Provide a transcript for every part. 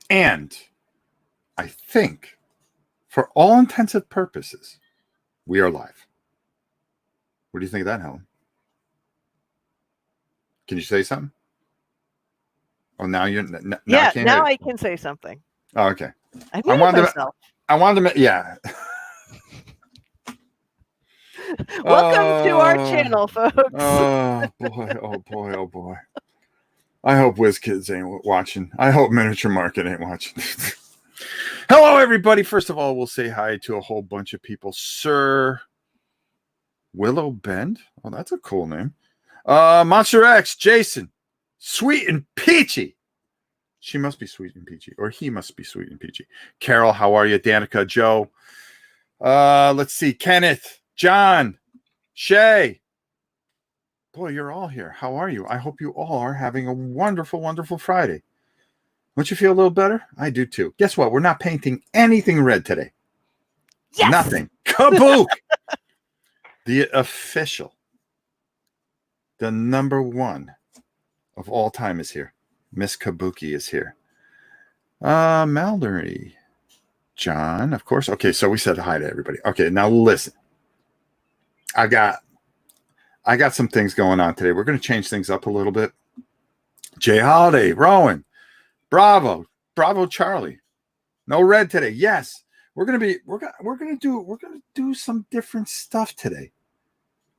And I think, for all intensive purposes, we are live. What do you think of that, Helen? Can you say something? Oh, now you're now yeah. I can't Now hear you. I can say something. Oh, okay. I muted myself. I wanted to. Yeah. Welcome to our channel, folks. Oh boy! Oh boy! Oh boy! I hope WizKids ain't watching. I hope Miniature Market ain't watching. Hello, everybody. First of all, we'll say hi to a whole bunch of people. Sir Willow Bend. Oh, that's a cool name. Monster X, Jason, Sweet and Peachy. She must be sweet and peachy, or he must be sweet and peachy. Carol, how are you? Danica, Joe. Let's see. Kenneth, John, Shay. Boy, you're all here. How are you? I hope you all are having a wonderful, wonderful Friday. Don't you feel a little better? I do too. Guess what? We're not painting anything red today. Yes! Nothing. Kabook! The official, the number one of all time is here. Miss Kabuki is here. Mallory. John, of course. Okay, so we said hi to everybody. Okay, now listen. I got some things going on today. We're going to change things up a little bit. Jay Holiday, Rowan, Bravo, Charlie. No red today. Yes, we're going to do some different stuff today.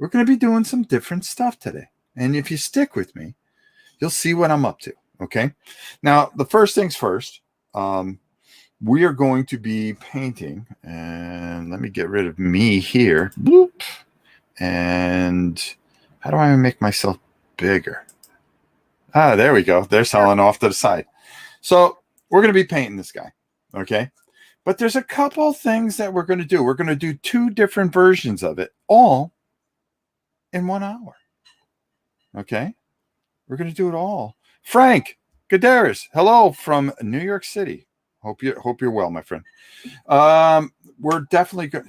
We're going to be doing some different stuff today. And if you stick with me, you'll see what I'm up to. Okay. Now, the first things first, we are going to be painting, and let me get rid of me here. Bloop. And how do I make myself bigger? Ah, there we go. They're selling off to the side. So we're going to be painting this guy. Okay. But there's a couple things that we're going to do. We're going to do two different versions of it, all in 1 hour. Okay. We're going to do it all. Frank Gadaris, hello from New York City. Hope you're well, my friend. We're definitely good.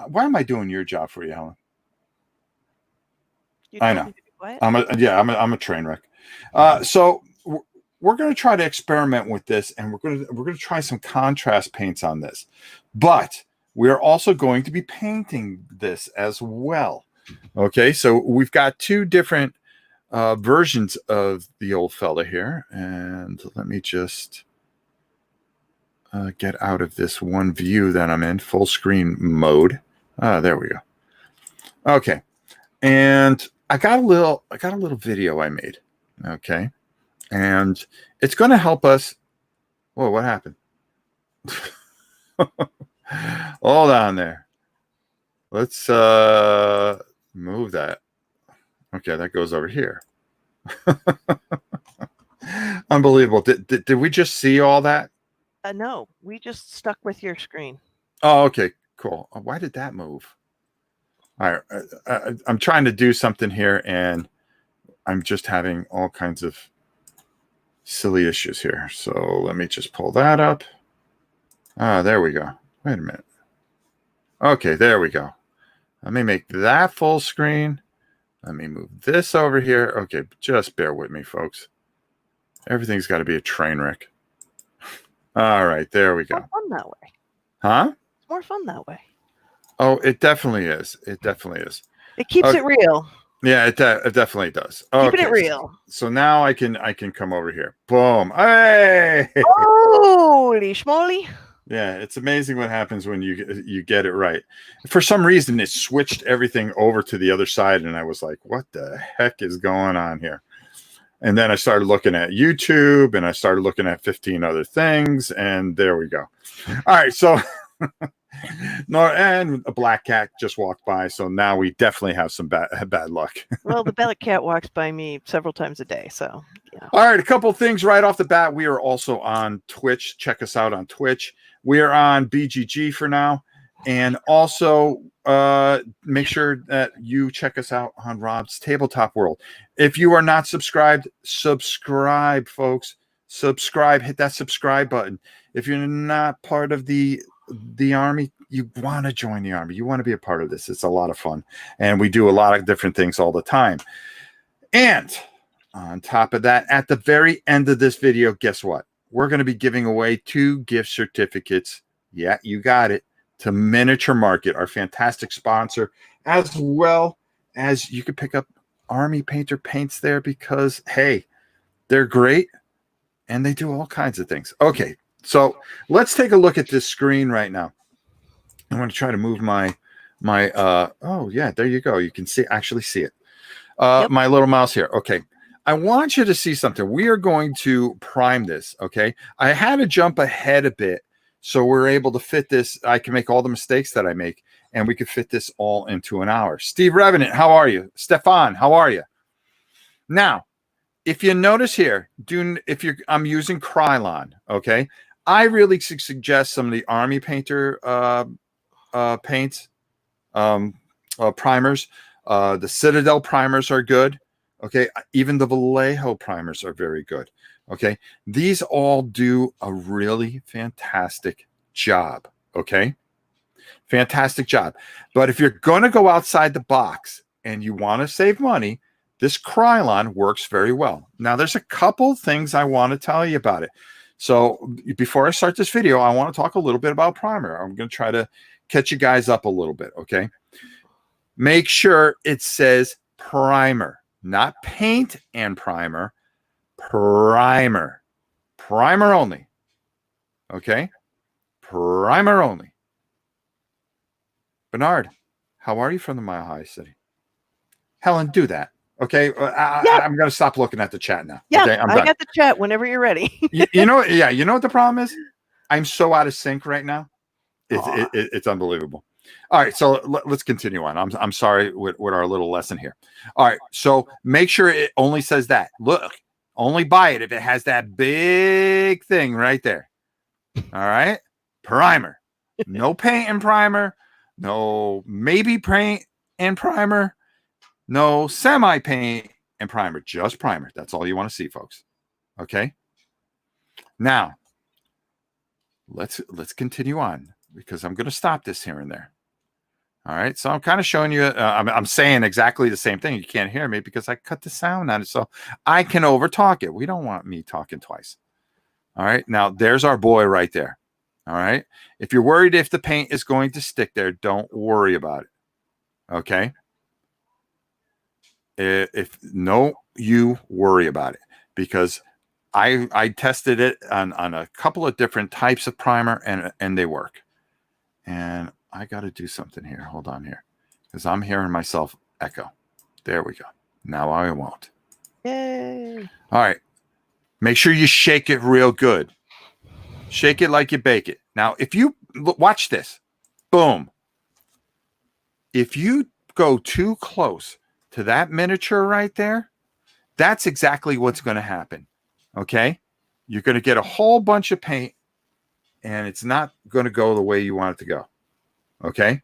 Why am I doing your job for you, Helen? I know. I'm a train wreck. So we're going to try to experiment with this, and we're going to try some contrast paints on this. But we're also going to be painting this as well. Okay, so we've got two different versions of the old fella here, and let me just get out of this one view that I'm in, full screen mode. There we go. Okay, and I got a little video I made. Okay, and it's going to help us. Whoa, what happened? Hold on there. Let's move that. Okay, that goes over here. Unbelievable. Did we just see all that? No, we just stuck with your screen. Oh, okay, cool. Why did that move? All right, I'm trying to do something here, and I'm just having all kinds of silly issues here. So let me just pull that up. There we go. Wait a minute. Okay, there we go. Let me make that full screen. Let me move this over here. Okay, just bear with me, folks. Everything's got to be a train wreck. All right, there we go. It's more fun that way. Huh? It's more fun that way. Oh, it definitely is. It definitely is. It keeps it real. Yeah, it definitely does. Keeping it real. So now I can come over here. Boom. Hey! Holy schmoly. Yeah, it's amazing what happens when you get it right. For some reason, it switched everything over to the other side, and I was like, what the heck is going on here? And then I started looking at YouTube, and I started looking at 15 other things, and there we go. All right, so and a black cat just walked by, so now we definitely have some bad luck. Well, the black cat walks by me several times a day, so yeah. All right, a couple things right off the bat. We are also on Twitch. Check us out on Twitch. We are on BGG for now, and also make sure that you check us out on Rob's Tabletop World. If you are not subscribed, subscribe, folks. Subscribe. Hit that subscribe button. If you're not part of the army, you want to join the army. You want to be a part of this. It's a lot of fun, and we do a lot of different things all the time. And on top of that, at the very end of this video, guess what? we're going to be giving away 2 gift certificates. Yeah, you got it. To Miniature Market, our fantastic sponsor, as well as you can pick up Army Painter paints there because, hey, they're great and they do all kinds of things. Okay, so let's take a look at this screen right now. I'm going to try to move my oh yeah, there you go. You can actually see it. Yep. My little mouse here. Okay. I want you to see something. We are going to prime this. Okay. I had to jump ahead a bit so we're able to fit this. I can make all the mistakes that I make and we could fit this all into an hour. Steve Revenant, how are you? Stefan, how are you? Now, if you notice here, I'm using Krylon. Okay. I really suggest some of the Army Painter paints, primers. The Citadel primers are good. Okay. Even the Vallejo primers are very good. Okay. These all do a really fantastic job. Okay. Fantastic job. But if you're going to go outside the box and you want to save money, this Krylon works very well. Now, there's a couple things I want to tell you about it. So before I start this video, I want to talk a little bit about primer. I'm going to try to catch you guys up a little bit. Okay. Make sure it says primer, not paint and primer, primer, primer only. Okay. Primer only. Bernard, how are you from the Mile High City? Helen, do that. Okay. I'm going to stop looking at the chat now. Yeah. Okay? I got the chat whenever you're ready. you know what the problem is? I'm so out of sync right now. It's unbelievable. All right, so let's continue on. I'm sorry with our little lesson here. All right, so make sure it only says that. Look, only buy it if it has that big thing right there. All right, primer. No paint and primer. No maybe paint and primer. No semi paint and primer. Just primer. That's all you want to see, folks. Okay. Now, let's continue on because I'm going to stop this here and there. All right, so I'm kind of showing you, I'm saying exactly the same thing. You can't hear me because I cut the sound on it, so I can overtalk it. We don't want me talking twice. All right, now there's our boy right there. All right, if you're worried if the paint is going to stick there, don't worry about it. Okay, you worry about it because I tested it on a couple of different types of primer and they work. And I got to do something here. Hold on here because I'm hearing myself echo. There we go. Now I won't. Yay. All right. Make sure you shake it real good. Shake it like you bake it. Now, if you watch this, boom. If you go too close to that miniature right there, that's exactly what's going to happen. Okay. You're going to get a whole bunch of paint and it's not going to go the way you want it to go. Okay.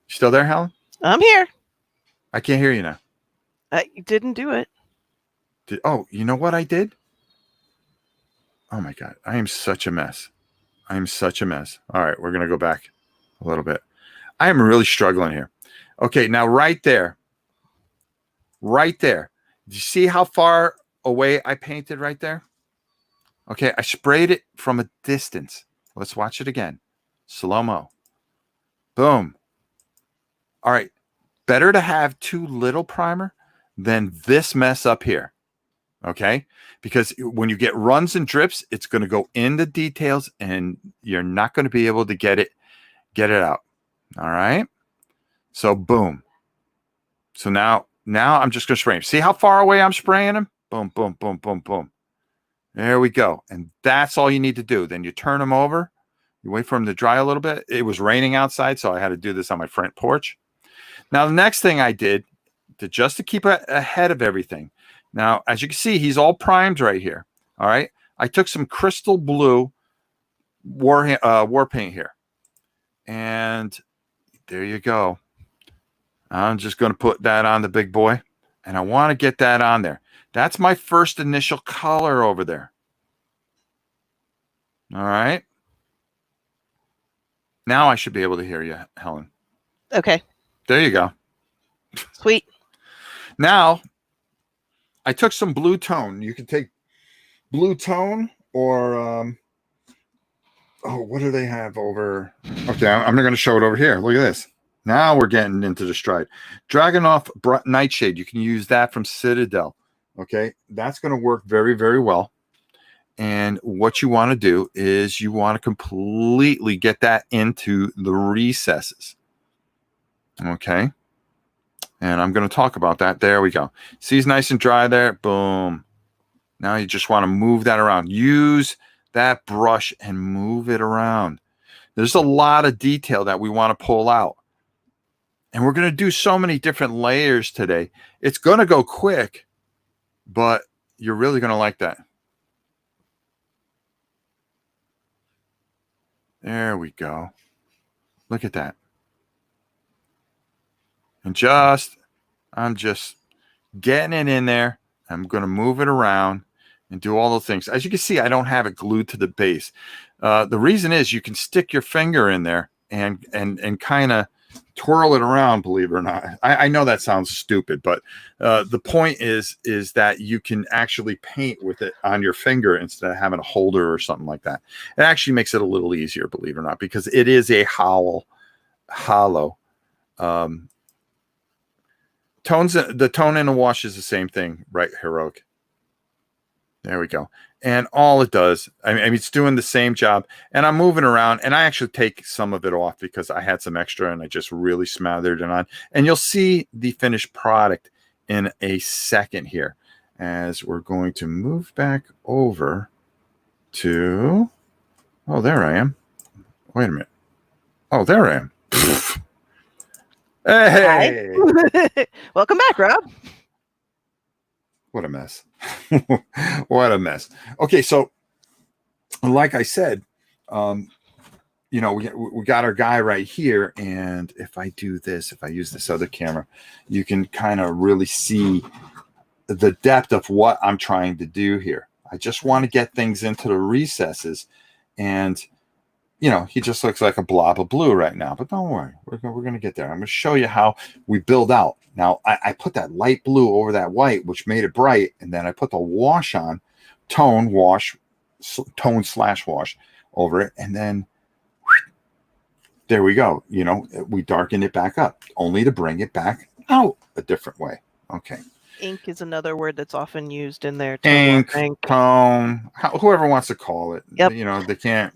Still there, Helen? I'm here. I can't hear you now. You didn't do it. You know what I did? Oh my God. I am such a mess. I am such a mess. All right. We're going to go back a little bit. I am really struggling here. Okay. Now right there. Right there. Do you see how far away I painted right there? Okay. I sprayed it from a distance. Let's watch it again. Slow-mo. Boom. All right. Better to have too little primer than this mess up here. Okay. Because when you get runs and drips, it's going to go in the details and you're not going to be able to get it out. All right. So boom. So now I'm just going to spray him. See how far away I'm spraying him? Boom, boom, boom, boom, boom. There we go. And that's all you need to do. Then you turn him over. You wait for him to dry a little bit. It was raining outside, so I had to do this on my front porch. Now, the next thing I did just to keep ahead of everything. Now, as you can see, he's all primed right here. All right. I took some crystal blue war paint here. And there you go. I'm just going to put that on the big boy. And I want to get that on there. That's my first initial color over there. All right. Now I should be able to hear you, Helen. Okay. There you go. Sweet. Now, I took some blue tone. You can take blue tone or oh, what do they have over? Okay, I'm going to show it over here. Look at this. Now we're getting into the stride. Dragonoff Nightshade. You can use that from Citadel. Okay, that's going to work very, very well. And what you want to do is you want to completely get that into the recesses. Okay. And I'm going to talk about that. There we go. See, it's nice and dry there. Boom. Now you just want to move that around. Use that brush and move it around. There's a lot of detail that we want to pull out. And we're going to do so many different layers today. It's going to go quick, but you're really going to like that. There we go. Look at that. And I'm just getting it in there. I'm going to move it around and do all the things. As you can see, I don't have it glued to the base. The reason is you can stick your finger in there and kind of twirl it around, believe it or not. I know that sounds stupid, but the point is that you can actually paint with it on your finger instead of having a holder or something like that. It actually makes it a little easier, believe it or not, because it is a hollow tones. The tone in a wash is the same thing, right, Heroic? There we go. And all it does, I mean, it's doing the same job. And I'm moving around, and I actually take some of it off because I had some extra, and I just really smothered it on. And you'll see the finished product in a second here, as we're going to move back over to. Oh, there I am. Wait a minute. Oh, there I am. Hey. Welcome back, Rob. What a mess. What a mess. Okay, so like I said, we got our guy right here, and if I do this, if I use this other camera, you can kind of really see the depth of what I'm trying to do here. I just want to get things into the recesses, and he just looks like a blob of blue right now, but don't worry, we're going to get there. I'm going to show you how we build out. Now, I put that light blue over that white, which made it bright, and then I put the wash on, tone slash wash over it, and then there we go. We darken it back up, only to bring it back out a different way. Okay. Ink is another word that's often used in there. Ink, tone, whoever wants to call it. Yep. They can't.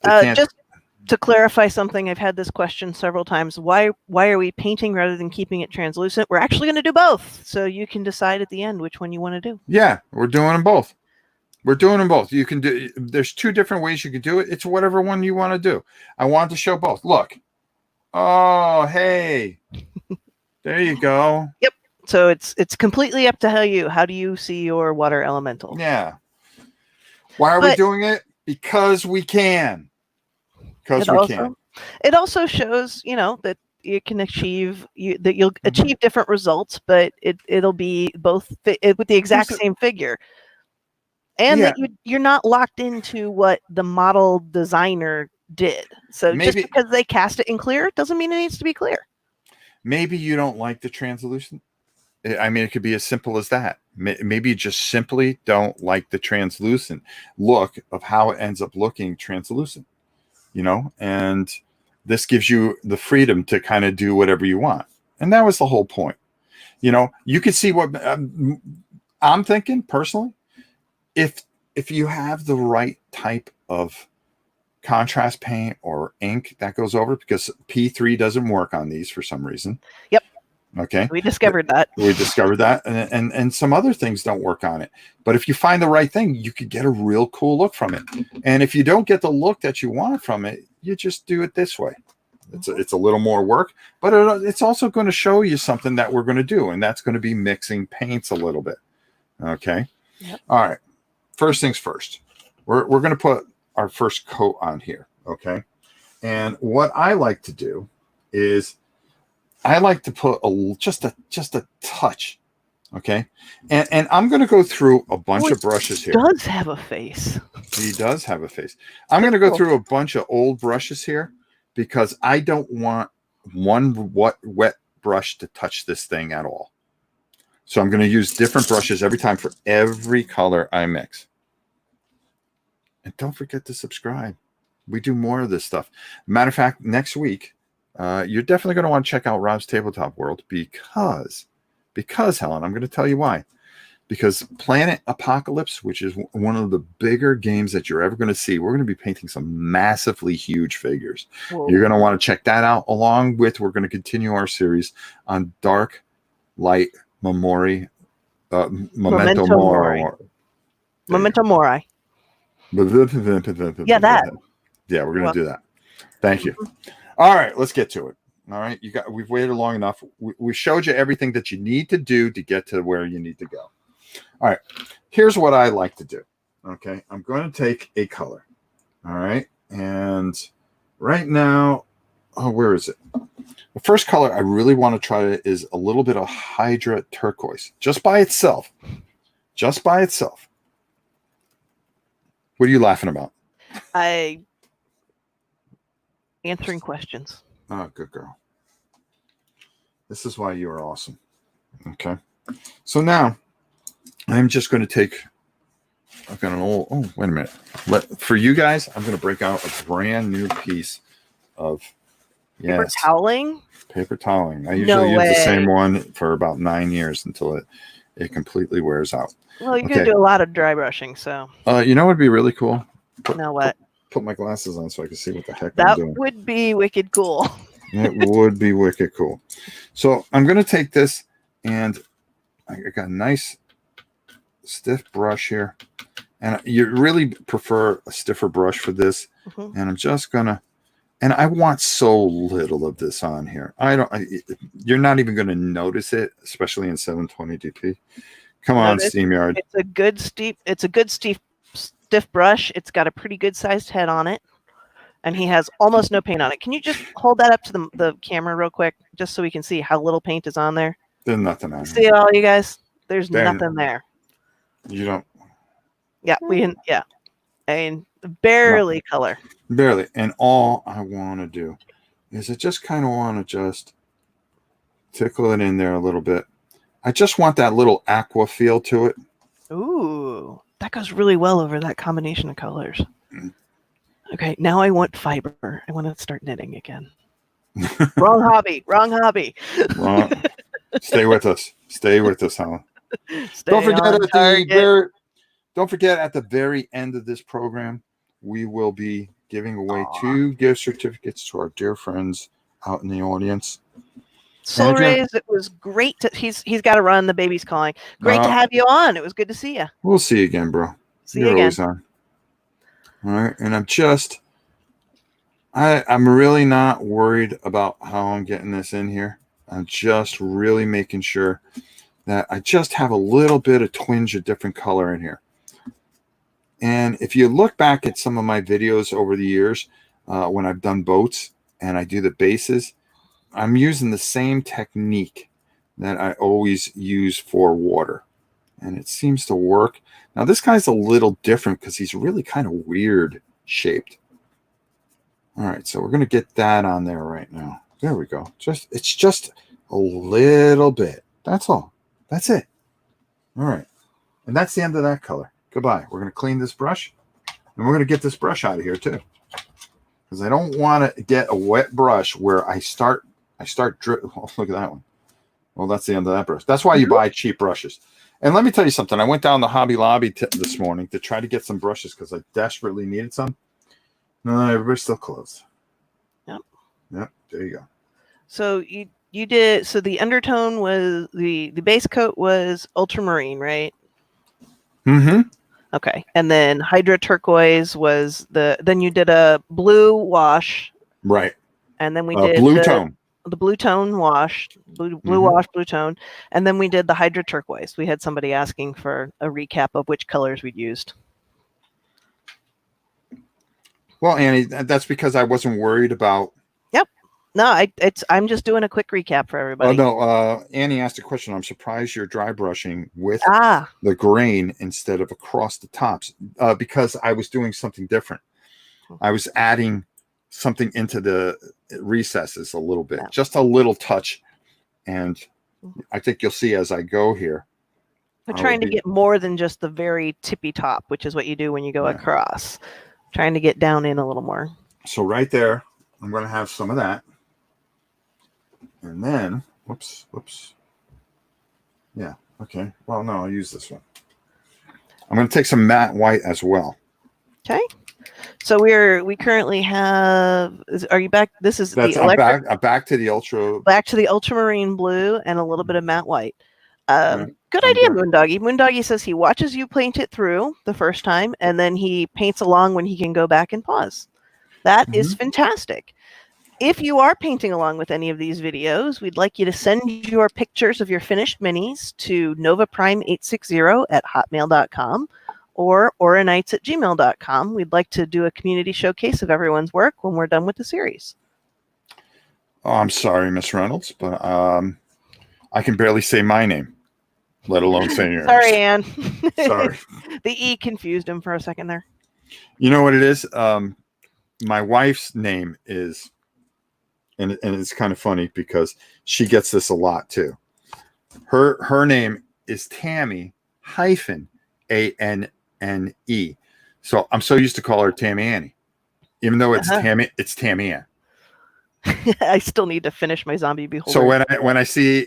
Just to clarify something, I've had this question several times. Why are we painting rather than keeping it translucent? We're actually going to do both. So you can decide at the end which one you want to do. Yeah, we're doing them both. You can do, there's two different ways you can do it. It's whatever one you want to do. I wanted to show both. Look. Oh, hey. There you go. Yep. So it's completely up to how do you see your water elemental? Yeah. Why are we doing it? Because we can. It also shows, that you can achieve that you'll achieve different results, but it'll be both with the exact same figure, and that you're not locked into what the model designer did. So just because they cast it in clear doesn't mean it needs to be clear. Maybe you don't like the translucent. I mean, it could be as simple as that. Maybe you just simply don't like the translucent look of how it ends up looking translucent. And this gives you the freedom to kind of do whatever you want. And that was the whole point. You can see what I'm thinking personally. If you have the right type of contrast paint or ink that goes over, because P3 doesn't work on these for some reason. Yep. Okay. We discovered that. And some other things don't work on it. But if you find the right thing, you could get a real cool look from it. And if you don't get the look that you want from it, you just do it this way. It's a little more work, but it's also going to show you something that we're going to do, and that's going to be mixing paints a little bit. Okay. Yep. All right. First things first. We're going to put our first coat on here. Okay. And what I like to do is I like to put just a touch, okay? And I'm going to go through a bunch of brushes here. He does have a face. He does have a face. I'm going to go through a bunch of old brushes here because I don't want one wet brush to touch this thing at all. So I'm going to use different brushes every time for every color I mix, And don't forget to subscribe. We do more of this stuff. Matter of fact, next week, you're definitely going to want to check out Rob's Tabletop World because Helen, I'm going to tell you why. Because Planet Apocalypse, which is one of the bigger games that you're ever going to see, we're going to be painting some massively huge figures. Whoa. You're going to want to check that out, along with we're going to continue our series on Dark Light Memento Mori. Memento Mori. Yeah, that. Yeah, we're going to do that. Thank you. All right, let's get to it. All right, we've waited long enough. We showed you everything that you need to do to get to where you need to go. All right, here's what I like to do. Okay, I'm going to take a color. All right, and right now, where is it? The first color I really want to try is a little bit of Hydra turquoise, just by itself. Just by itself. What are you laughing about? Answering questions. Oh, good girl. This is why you are awesome. Okay. So now I'm just going to take, I've got an old, wait a minute. For you guys, I'm going to break out a brand new piece of paper toweling. Paper toweling. I usually use the same one for about 9 years until it completely wears out. Well, you're going to do a lot of dry brushing, so. You know what would be really cool? Put my glasses on so I can see what the heck I'm doing. That would be wicked cool. It would be wicked cool. So I'm going to take this, and I got a nice stiff brush here. And you really prefer a stiffer brush for this. And I'm just going to, and I want so little of this on here. You're not even going to notice it, especially in 720 DP. Come on, SteamYard. It's a good stiff brush. It's got a pretty good sized head on it, and he has almost no paint on it. Can you just hold that up to the camera real quick, just so we can see how little paint is on there? There's nothing on See it all, you guys? There's nothing there. You don't. Yeah, and barely color. Barely. And all I want to do is I just kind of want to just tickle it in there a little bit. I just want that little aqua feel to it. Ooh, that goes really well over that combination of colors. Okay, now I want fiber. I want to start knitting again. Wrong hobby. Wrong. Stay with us. Stay with us, Helen. Don't forget at the very end of this program, we will be giving away 2 gift certificates to our dear friends out in the audience. Soul Rays, it was great. He's got to run. The baby's calling. Great to have you on. It was good to see you. We'll see you again, bro. You're always on. All right, and I'm really not worried about how I'm getting this in here. I'm just really making sure that I just have a little bit of twinge of different color in here. And if you look back at some of my videos over the years, when I've done boats and I do the bases, I'm using the same technique that I always use for water. And it seems to work. Now, this guy's a little different because he's really kind of weird shaped. All right, so we're going to get that on there right now. There we go. It's just a little bit. That's all. That's it. All right. And that's the end of that color. Goodbye. We're going to clean this brush. And we're going to get this brush out of here too. Because I don't want to get a wet brush where I start oh, look at that one. Well, that's the end of that brush. That's why you buy cheap brushes. And let me tell you something. I went down to Hobby Lobby this morning to try to get some brushes because I desperately needed some. No, everybody's still closed. Yep. There you go. So you did. So the undertone was the base coat was ultramarine, right? Mm-hmm. Okay, and then Hydra turquoise was then you did a blue wash, right? And then we did blue tone. The blue tone wash, blue wash, blue tone, and then we did the Hydra turquoise. We had somebody asking for a recap of which colors we'd used. Well, Annie, that's because I wasn't worried about. Yep. No, I'm just doing a quick recap for everybody. Oh no, Annie asked a question. I'm surprised you're dry brushing with the grain instead of across the tops because I was doing something different. I was adding something into the recesses a little bit, just a little touch, and I think you'll see as I go here I'm trying to get more than just the very tippy top, which is what you do when you go across. Trying to get down in a little more. So right there, I'm going to have some of that. And then, whoops. Yeah, okay. Well, no, I'll use this one. I'm going to take some matte white as well. Okay. So we currently have. Are you back? This is the electric. I'm back to the ultra. Back to the ultramarine blue and a little bit of matte white. Good idea, Moondoggy. Moondoggy says he watches you paint it through the first time, and then he paints along when he can go back and pause. That is fantastic. If you are painting along with any of these videos, we'd like you to send your pictures of your finished minis to novaprime860@hotmail.com or auranites@gmail.com. We'd like to do a community showcase of everyone's work when we're done with the series. Oh, I'm sorry, Miss Reynolds, but I can barely say my name, let alone say yours. Sorry, Anne. Sorry. The E confused him for a second there. You know what it is? My wife's name is, and it's kind of funny because she gets this a lot too. Her name is Tammy -ANNE. So I'm so used to call her Tammy Annie, even though it's Tammy Ann. I still need to finish my zombie beholder. So when I see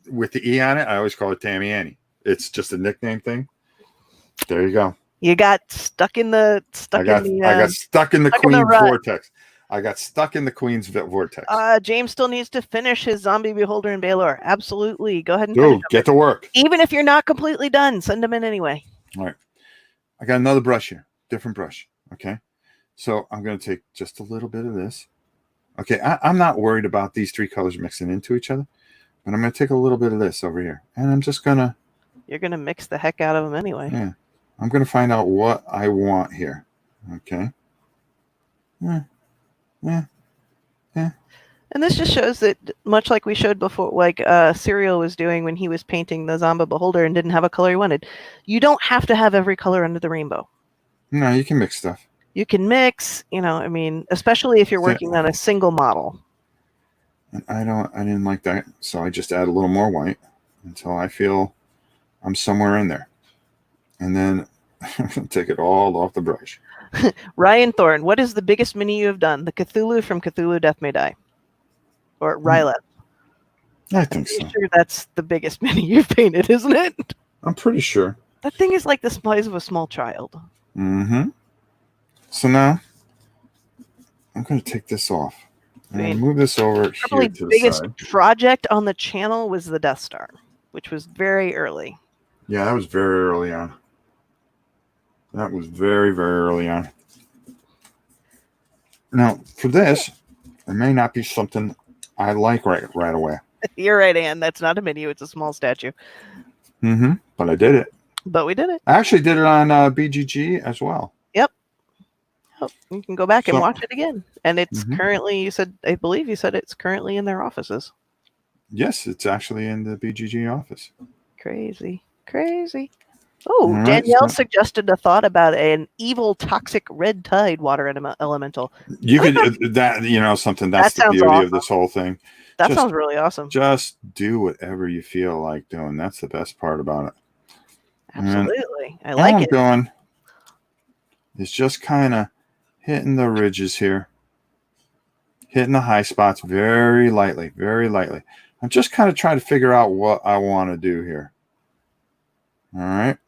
with the E on it, I always call it Tammy Annie. It's just a nickname thing. There you go. You got stuck in the I got stuck in the Queen's vortex. I got stuck in the Queen's vortex. James still needs to finish his zombie beholder and Baylor. Absolutely. Go ahead and finish get to work. Even if you're not completely done, send them in anyway. All right. I got another brush here. Different brush. Okay. So I'm going to take just a little bit of this. Okay. I'm not worried about these three colors mixing into each other, but I'm going to take a little bit of this over here. And I'm just going to... You're going to mix the heck out of them anyway. Yeah. I'm going to find out what I want here. Okay. Yeah. And this just shows that, much like we showed before, like Serial was doing when he was painting the Zombie Beholder and didn't have a color he wanted, you don't have to have every color under the rainbow. No, you can mix stuff. You can mix, I mean, especially if you're working on a single model. And I didn't like that, so I just add a little more white until I feel I'm somewhere in there. And then take it all off the brush. Ryan Thorne, what is the biggest mini you have done? The Cthulhu from Cthulhu Death May Die. Or Ryleth. I think so. I'm sure that's the biggest mini you've painted, isn't it? I'm pretty sure. That thing is like the size of a small child. Mm-hmm. So now I'm going to take this off. And move this over here to the biggest side. Project on the channel was the Death Star, which was very early. Yeah, that was very early on. That was very, very early on. Now, for this, it may not be something I like right away. You're right, Ann. That's not a menu. It's a small statue. Mm-hmm. But I did it. But we did it. I actually did it on BGG as well. Yep. Oh, you can go back and watch it again. And it's currently, I believe you said it's currently in their offices. Yes, it's actually in the BGG office. Crazy. Oh, right, Danielle suggested a thought about an evil, toxic red tide water elemental. You could something that's the beauty of this whole thing. That sounds really awesome. Just do whatever you feel like doing. That's the best part about it. Absolutely, I like it. All I'm doing is just kind of hitting the ridges here, hitting the high spots very lightly, very lightly. I'm just kind of trying to figure out what I want to do here. All right.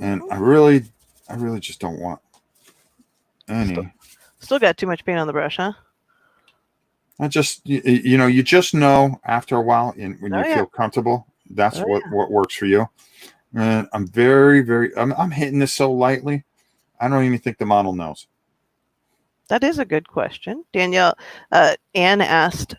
And I really just don't want any. Still got too much paint on the brush, huh? I just, you just know after a while when you feel comfortable, that's what works for you. And I'm I'm hitting this so lightly. I don't even think the model knows. That is a good question. Danielle, Anne asked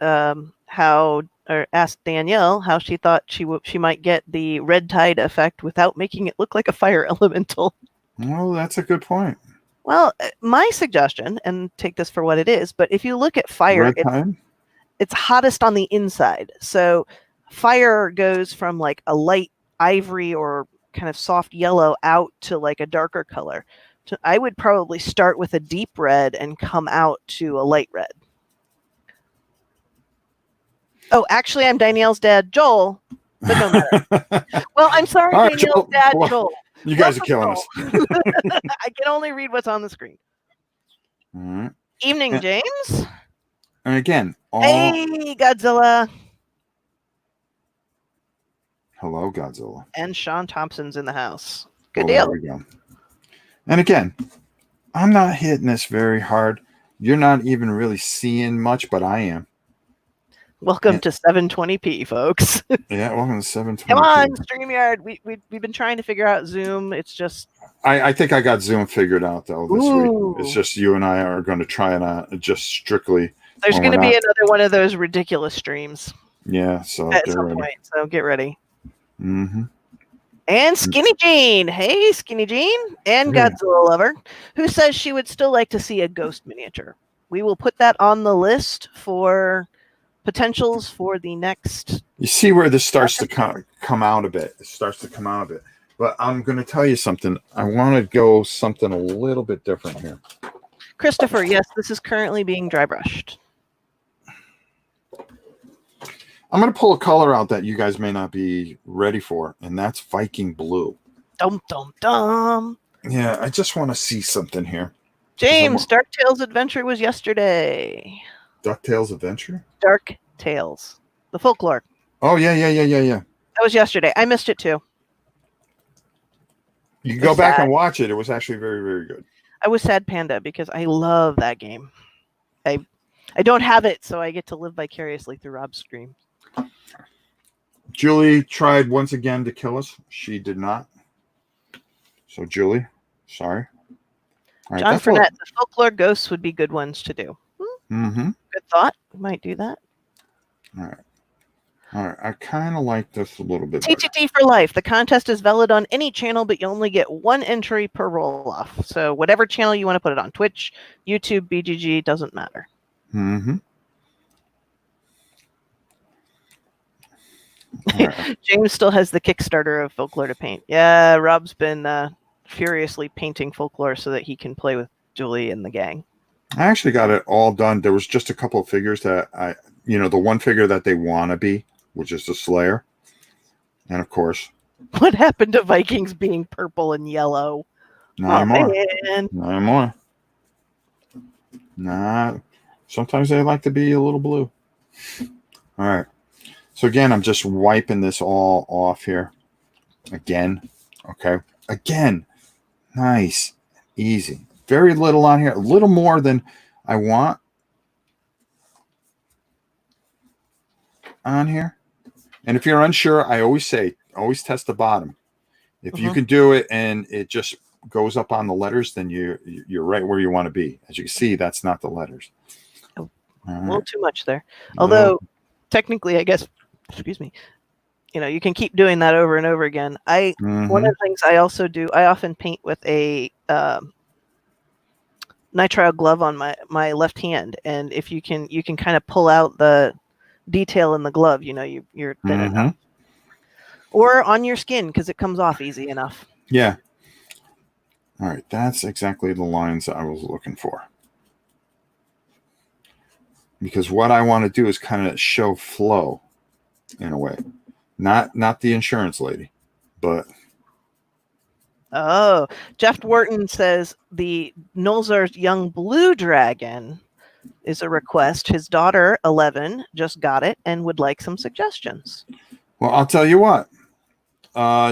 asked Danielle how she thought she might get the red tide effect without making it look like a fire elemental. Well, that's a good point. Well, my suggestion, and take this for what it is, but if you look at fire, it's hottest on the inside. So fire goes from like a light ivory or kind of soft yellow out to like a darker color. So I would probably start with a deep red and come out to a light red. Oh, actually, I'm Danielle's dad, Joel. but no matter. Well, I'm sorry, All right, Danielle's Joel. dad, Well, Joel. you guys are Welcome, killing us. I can only read what's on the screen. All right. Evening, James. And again, Hey, Godzilla. Hello, Godzilla. And Sean Thompson's in the house. Good There deal. we go. And again, I'm not hitting this very hard. You're not even really seeing much, but I am. Welcome to 720p, folks. Yeah, welcome to 720p. Come on, StreamYard. We've been trying to figure out Zoom. It's just... I think I got Zoom figured out, though, this Ooh. week. It's just you and I are going to try it out just strictly. There's going to be another one of those ridiculous streams. Yeah, so at some point. So get ready. Mm-hmm. And Skinny Jean. Hey, Skinny Jean. And Godzilla Lover, who says she would still like to see a ghost miniature. We will put that on the list for potentials for the next... You see where this starts to come out a bit. It starts to come out a bit. But I'm going to tell you something. I want to go something a little bit different here. Christopher, yes, this is currently being dry brushed. I'm going to pull a color out that you guys may not be ready for, and that's Viking Blue. Dum, dum, dum. Yeah, I just want to see something here. James, Dark Tales Adventure was yesterday. DuckTales Adventure? Dark Tales. The folklore. Oh, yeah. That was yesterday. I missed it, too. You can go back and watch it. It was actually very, very good. I was Sad Panda because I love that game. I don't have it, so I get to live vicariously through Rob's screen. Julie tried once again to kill us. She did not. So, Julie, sorry. All right, John Furnett, the folklore ghosts would be good ones to do. Mm-hmm. Good thought. We might do that. All right. I kind of like this a little bit. TTT for life. The contest is valid on any channel, but you only get one entry per roll-off. So whatever channel you want to put it on, Twitch, YouTube, BGG, doesn't matter. Mm-hmm. Right. James still has the Kickstarter of Folklore to paint. Yeah, Rob's been furiously painting Folklore so that he can play with Julie and the gang. I actually got it all done. There was just a couple of figures that the one figure that they want to be, which is the Slayer. And of course, what happened to Vikings being purple and yellow? Not anymore. Nah. Sometimes they like to be a little blue. All right. So again, I'm just wiping this all off here. Again. Okay. Again. Nice. Easy. Very little on here. A little more than I want on here. And if you're unsure, I always say, always test the bottom. If you can do it and it just goes up on the letters, then you're right where you want to be. As you can see, that's not the letters. Oh, a little too much there. Although, technically, I guess, excuse me, you can keep doing that over and over again. One of the things I also do, I often paint with a nitrile glove on my left hand, and if you can kind of pull out the detail in the glove, you're thin enough. Or on your skin, because it comes off easy enough. Yeah. All right, that's exactly the lines I was looking for. Because what I want to do is kind of show flow in a way. Not the insurance lady, but... Oh, Jeff Wharton says the Nolzar's young blue dragon is a request. His daughter, 11, just got it and would like some suggestions. Well, I'll tell you what.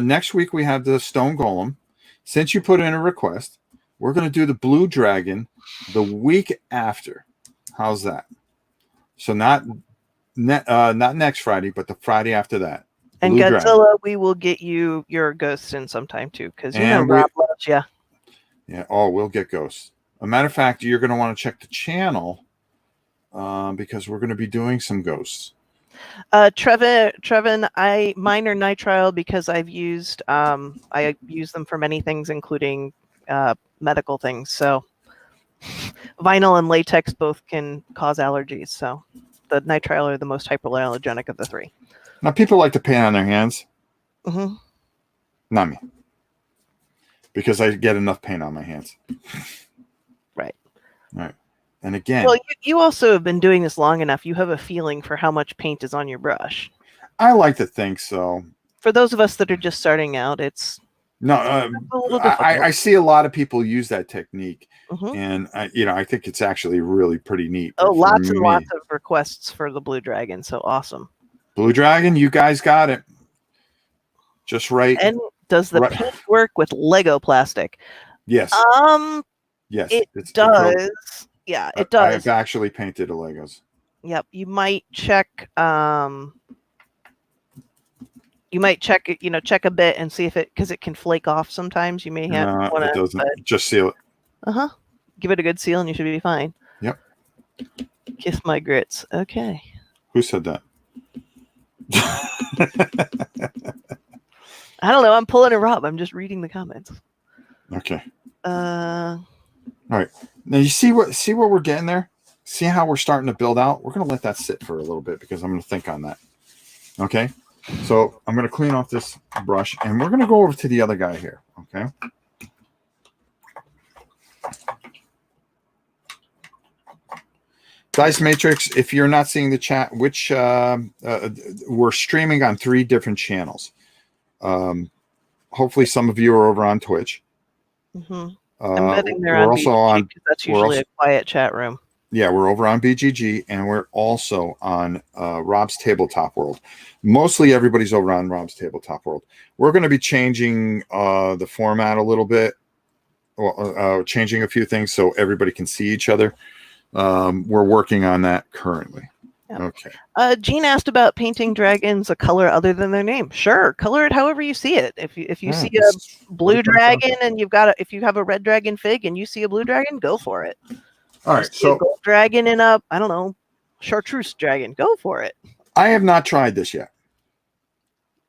Next week we have the stone golem. Since you put in a request, we're going to do the blue dragon the week after. How's that? So not next Friday, but the Friday after that. And blue Godzilla, dragon. We will get you your ghosts in sometime too, because Rob loves you. Yeah. Oh, we'll get ghosts. A matter of fact, you're going to want to check the channel because we're going to be doing some ghosts. Trevin, mine are nitrile because I use them for many things, including medical things. So vinyl and latex both can cause allergies. So the nitrile are the most hypoallergenic of the three. Now people like to paint on their hands. Not me, because I get enough paint on my hands. Right. And again, well, you also have been doing this long enough. You have a feeling for how much paint is on your brush. I like to think so. For those of us that are just starting out, it's No, a little difficult. I see a lot of people use that technique, Mhm. and I think it's actually really pretty neat. Oh, But for lots and me, lots of requests for the Blue Dragon. So awesome. Blue Dragon, you guys got it. Just right. And does the Right. paint work with Lego plastic? Yes. Yes. It It goes. does. Yeah, it I does. have actually painted the Legos. Yep. You might check. You might check it. Check a bit and see if because it can flake off sometimes. You may have want It to. doesn't. Just seal it. Give it a good seal and you should be fine. Yep. Kiss my grits. Okay. Who said that? I don't know. I'm pulling a Rob. I'm just reading the comments. Okay. Uh. All right. Now you see what we're getting there? See how we're starting to build out? We're going to let that sit for a little bit because I'm going to think on that. Okay. So I'm going to clean off this brush and we're going to go over to the other guy here. Okay. Dice Matrix, if you're not seeing the chat, which we're streaming on 3 different channels. Hopefully some of you are over on Twitch. I'm betting they're we're also BGG, on. that's usually a quiet chat room. Yeah, we're over on BGG, and we're also on Rob's Tabletop World. Mostly everybody's over on Rob's Tabletop World. We're going to be changing the format a little bit, changing a few things so everybody can see each other. We're working on that currently. Yep. Okay. Jean asked about painting dragons a color other than their name. Sure, color it however you see it. If you see a blue dragon and if you have a red dragon fig and you see a blue dragon, go for it. All right, so a gold dragon and a chartreuse dragon, go for it. I have not tried this yet,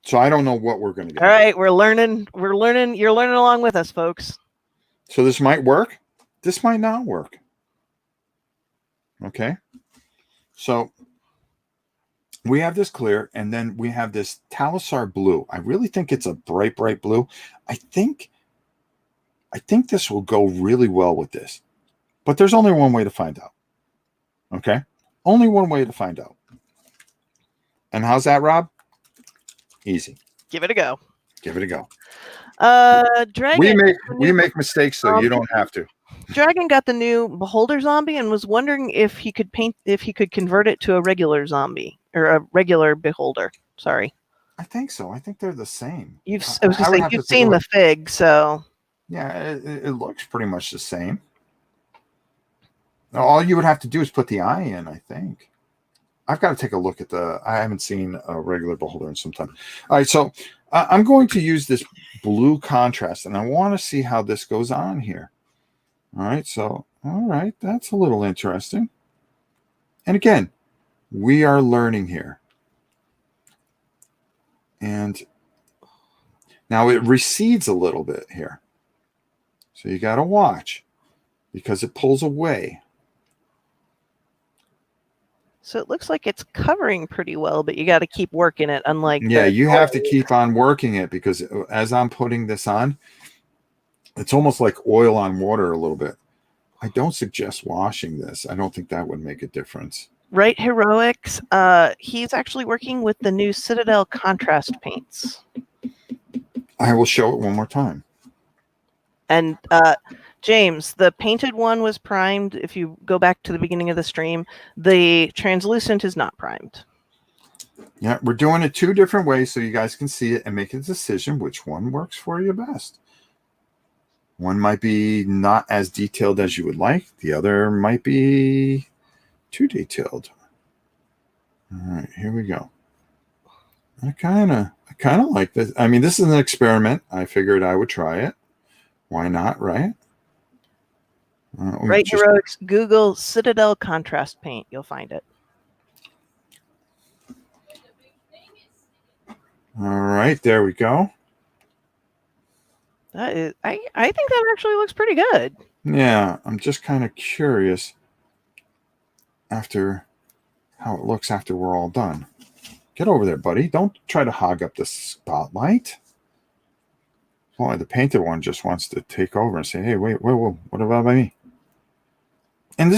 so I don't know what we're going to get. All right, we're learning. You're learning along with us, folks. So this might work. This might not work. Okay. So we have this clear, and then we have this Talisar blue. I really think it's a bright, bright blue. I think this will go really well with this. But there's only one way to find out. Okay? Only one way to find out. And how's that, Rob? Easy. Give it a go. Give it a go. Dragon. We make mistakes, so you don't have to. Dragon got the new Beholder zombie and was wondering if he could convert it to a regular zombie or a regular Beholder. Sorry. I think so. I think they're the same. You've seen the fig, so yeah, it looks pretty much the same. All you would have to do is put the eye in, I think. I've got to take a look at I haven't seen a regular Beholder in some time. All right, so I'm going to use this blue contrast, and I want to see how this goes on here. All right, so, all right, that's a little interesting. And again, we are learning here. And now it recedes a little bit here. So you got to watch because it pulls away. So it looks like it's covering pretty well, but you got to keep working it. Unlike you have to keep on working it because as I'm putting this on, it's almost like oil on water a little bit. I don't suggest washing this. I don't think that would make a difference. Right, Heroics. He's actually working with the new Citadel contrast paints. I will show it one more time. And James, the painted one was primed. If you go back to the beginning of the stream, the translucent is not primed. Yeah, we're doing it 2 different ways so you guys can see it and make a decision which one works for you best. One might be not as detailed as you would like. The other might be too detailed. All right, here we go. I kind of like this. I mean, this is an experiment. I figured I would try it. Why not, right? Right, Heroics. Google Citadel contrast paint. You'll find it. All right, there we go. That is, I think that actually looks pretty good. Yeah, I'm just kind of curious after how it looks after we're all done. Get over there, buddy. Don't try to hog up the spotlight. Boy, the painted one just wants to take over and say, hey, wait, what about me? And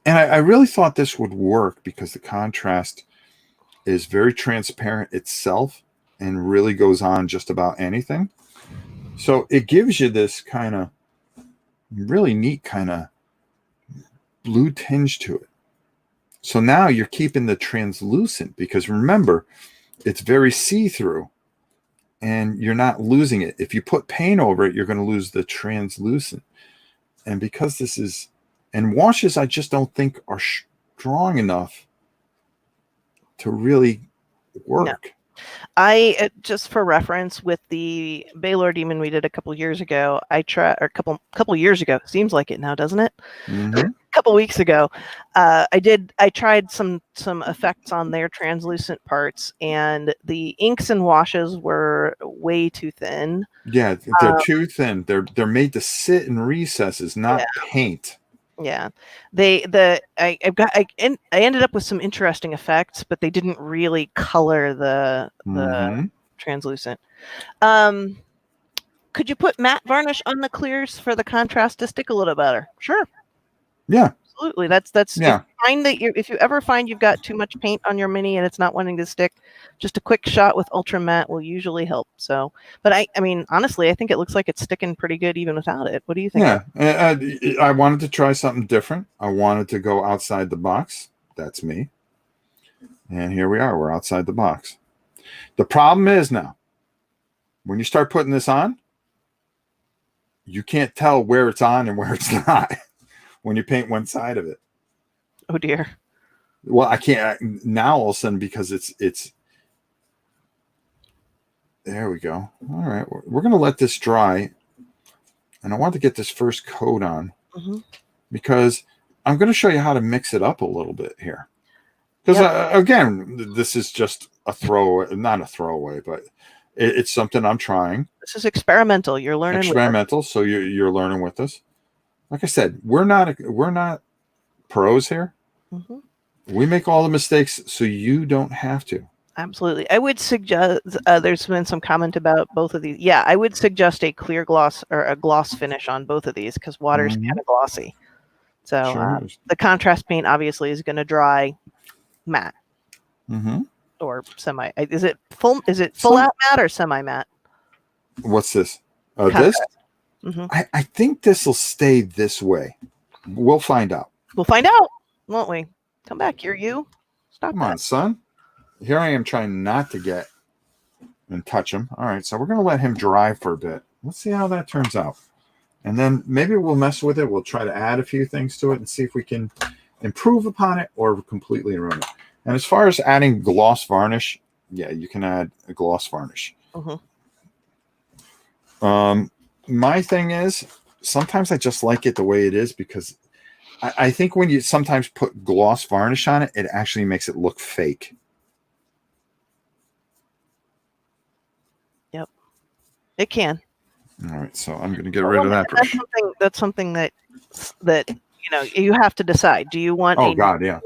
I really thought this would work because the contrast is very transparent itself and really goes on just about anything. So it gives you this kind of really neat kind of blue tinge to it. So now you're keeping the translucent, because remember, it's very see-through and you're not losing it. If you put paint over it, you're going to lose the translucent. And because this is, and washes, I just don't think are strong enough to really work. No. I just for reference, with the Baylor Demon we did a couple years ago, I tried, or a couple years ago. Seems like it now, doesn't it? Mm-hmm. A couple weeks ago, I tried some effects on their translucent parts, and the inks and washes were way too thin. Yeah, they're too thin. They're made to sit in recesses, not paint. Yeah, I ended up with some interesting effects, but they didn't really color the translucent. Could you put matte varnish on the clears for the contrast to stick a little better? Sure. Yeah, absolutely. That's yeah. If you ever find you've got too much paint on your mini and it's not wanting to stick, just a quick shot with ultra matte will usually help. So, but I mean, honestly, I think it looks like it's sticking pretty good even without it. What do you think? Yeah, I wanted to try something different. I wanted to go outside the box. That's me. And here we are. We're outside the box. The problem is now, when you start putting this on, you can't tell where it's on and where it's not when you paint one side of it. Oh dear. Well, I can't now all of a sudden, because it's there we go. All right, we're going to let this dry, and I want to get this first coat on because I'm going to show you how to mix it up a little bit here. Because again, this is just a throwaway, not a throwaway, but it's something I'm trying. This is experimental. You're learning. Experimental, so you're learning with us. Like I said, we're not pros here. We make all the mistakes so you don't have to. Absolutely. I would suggest, there's been some comment about both of these. Yeah, I would suggest a clear gloss or a gloss finish on both of these, because water's kind of glossy. So the contrast paint obviously is going to dry matte or semi. Is it full out matte or semi matte? What's this? This? I think this will stay this way. We'll find out. We'll find out, won't we? Come back. You're you. Stop. Come on, son. Here I am trying not to get and touch him. All right, so we're going to let him dry for a bit. Let's see how that turns out. And then maybe we'll mess with it. We'll try to add a few things to it and see if we can improve upon it or completely ruin it. And as far as adding gloss varnish, yeah, you can add a gloss varnish. My thing is, sometimes I just like it the way it is, because I think when you sometimes put gloss varnish on it, it actually makes it look fake. Yep, it can. All right, so I'm going to get rid of that brush. That's something that you have to decide. Do you want? Oh God, yeah.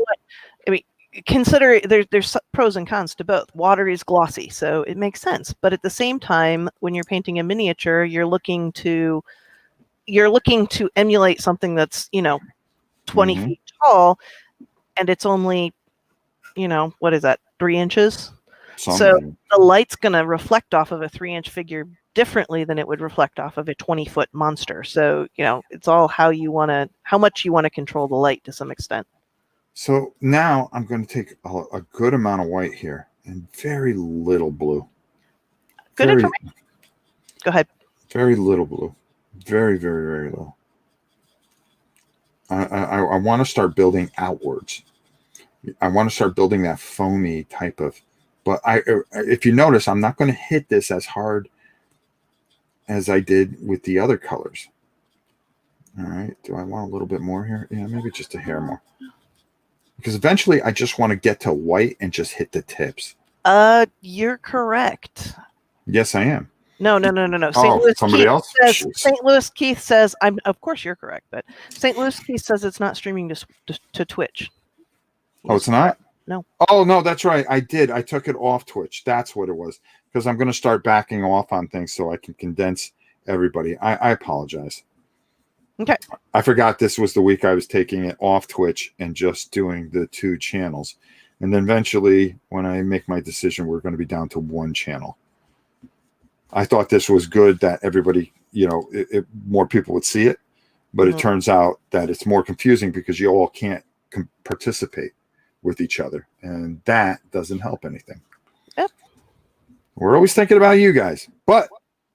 I mean, consider there's pros and cons to both. Water is glossy, so it makes sense. But at the same time, when you're painting a miniature, you're looking to emulate something that's 20 feet tall, and it's only what is that, 3 inches? So the light's going to reflect off of a 3-inch figure differently than it would reflect off of a 20-foot monster. So it's all how much you want to control the light to some extent. So now I'm going to take a good amount of white here and very little blue. Good information. Go ahead. Very little blue. Very, very, very little. I want to start building outwards. I want to start building that foamy type of, but if you notice, I'm not going to hit this as hard as I did with the other colors. All right. Do I want a little bit more here? Yeah, maybe just a hair more. Because eventually I just want to get to white and just hit the tips. You're correct. Yes, I am. No. Oh, somebody else? St. Louis Keith says, of course you're correct, but St. Louis Keith says it's not streaming to Twitch. Oh, it's not? No. Oh, no, that's right. I did. I took it off Twitch. That's what it was. Because I'm going to start backing off on things so I can condense everybody. I apologize. Okay. I forgot this was the week I was taking it off Twitch and just doing the 2 channels. And then eventually, when I make my decision, we're going to be down to one channel. I thought this was good that everybody, more people would see it, but it turns out that it's more confusing because you all can't participate with each other, and that doesn't help anything. Yep. We're always thinking about you guys, but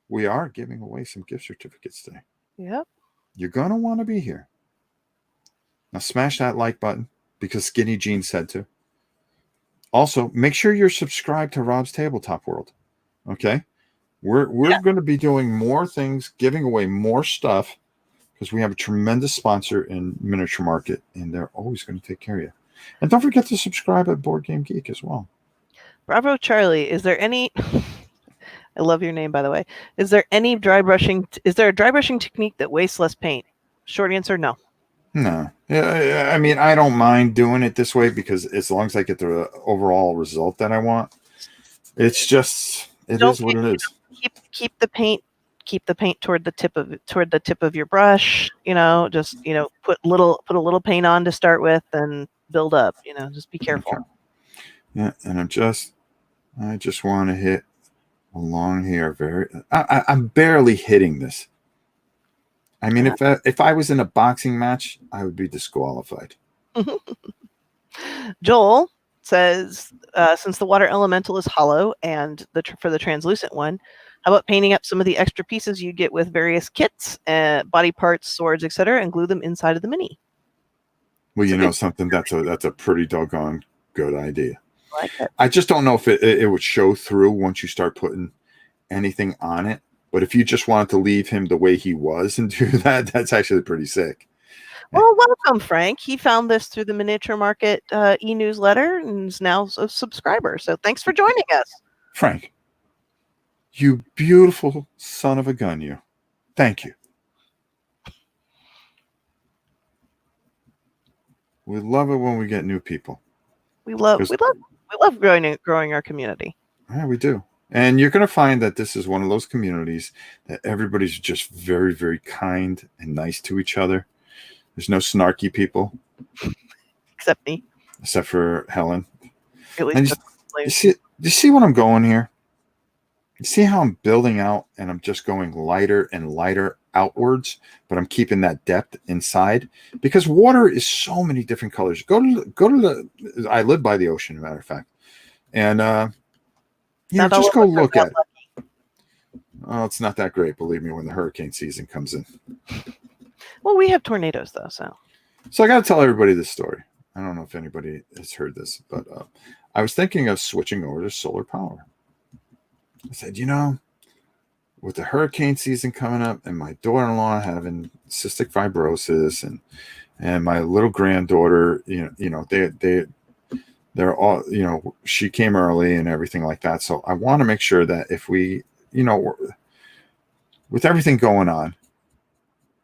we are giving away some gift certificates today. Yep. You're going to want to be here. Now smash that like button because Skinny Jean said to. Also, make sure you're subscribed to Rob's Tabletop World. Okay? We're going to be doing more things, giving away more stuff because we have a tremendous sponsor in Miniature Market, and they're always going to take care of you. And don't forget to subscribe at Board Game Geek as well. Bravo, Charlie. Is there any... I love your name, by the way. Is there any dry brushing? Is there a dry brushing technique that wastes less paint? Short answer, no. No. I mean, I don't mind doing it this way because as long as I get the overall result that I want, it's just, it is what it is. Keep the paint toward the tip of your brush, just, put a little paint on to start with and build up, just be careful. Okay. Yeah. And I just want to hit along here. I'm barely hitting this. I mean, if I was in a boxing match, I would be disqualified. Joel says, since the water elemental is hollow and for the translucent one, how about painting up some of the extra pieces you get with various kits, body parts, swords, etc., and glue them inside of the mini? Well, something that's a pretty doggone good idea. I like it. I just don't know if it would show through once you start putting anything on it. But if you just wanted to leave him the way he was and do that, that's actually pretty sick. Well, welcome, Frank. He found this through the Miniature Market e-newsletter and is now a subscriber. So thanks for joining us. Frank, you beautiful son of a gun, you. Thank you. We love it when we get new people. We love growing our community. Yeah, we do. And you're going to find that this is one of those communities that everybody's just very, very kind and nice to each other. There's no snarky people. Except me. Except for Helen. And you see what I'm going here? You see how I'm building out and I'm just going lighter and lighter outwards, but I'm keeping that depth inside because water is so many different colors. Go to I live by the ocean, as a matter of fact. And, just go look at it. Oh, it's not that great, believe me, when the hurricane season comes in. Well, we have tornadoes, though, so I got to tell everybody this story. I don't know if anybody has heard this, but I was thinking of switching over to solar power. I said, with the hurricane season coming up and my daughter-in-law having cystic fibrosis and my little granddaughter, they're all, she came early and everything like that. So I want to make sure that if we, with everything going on,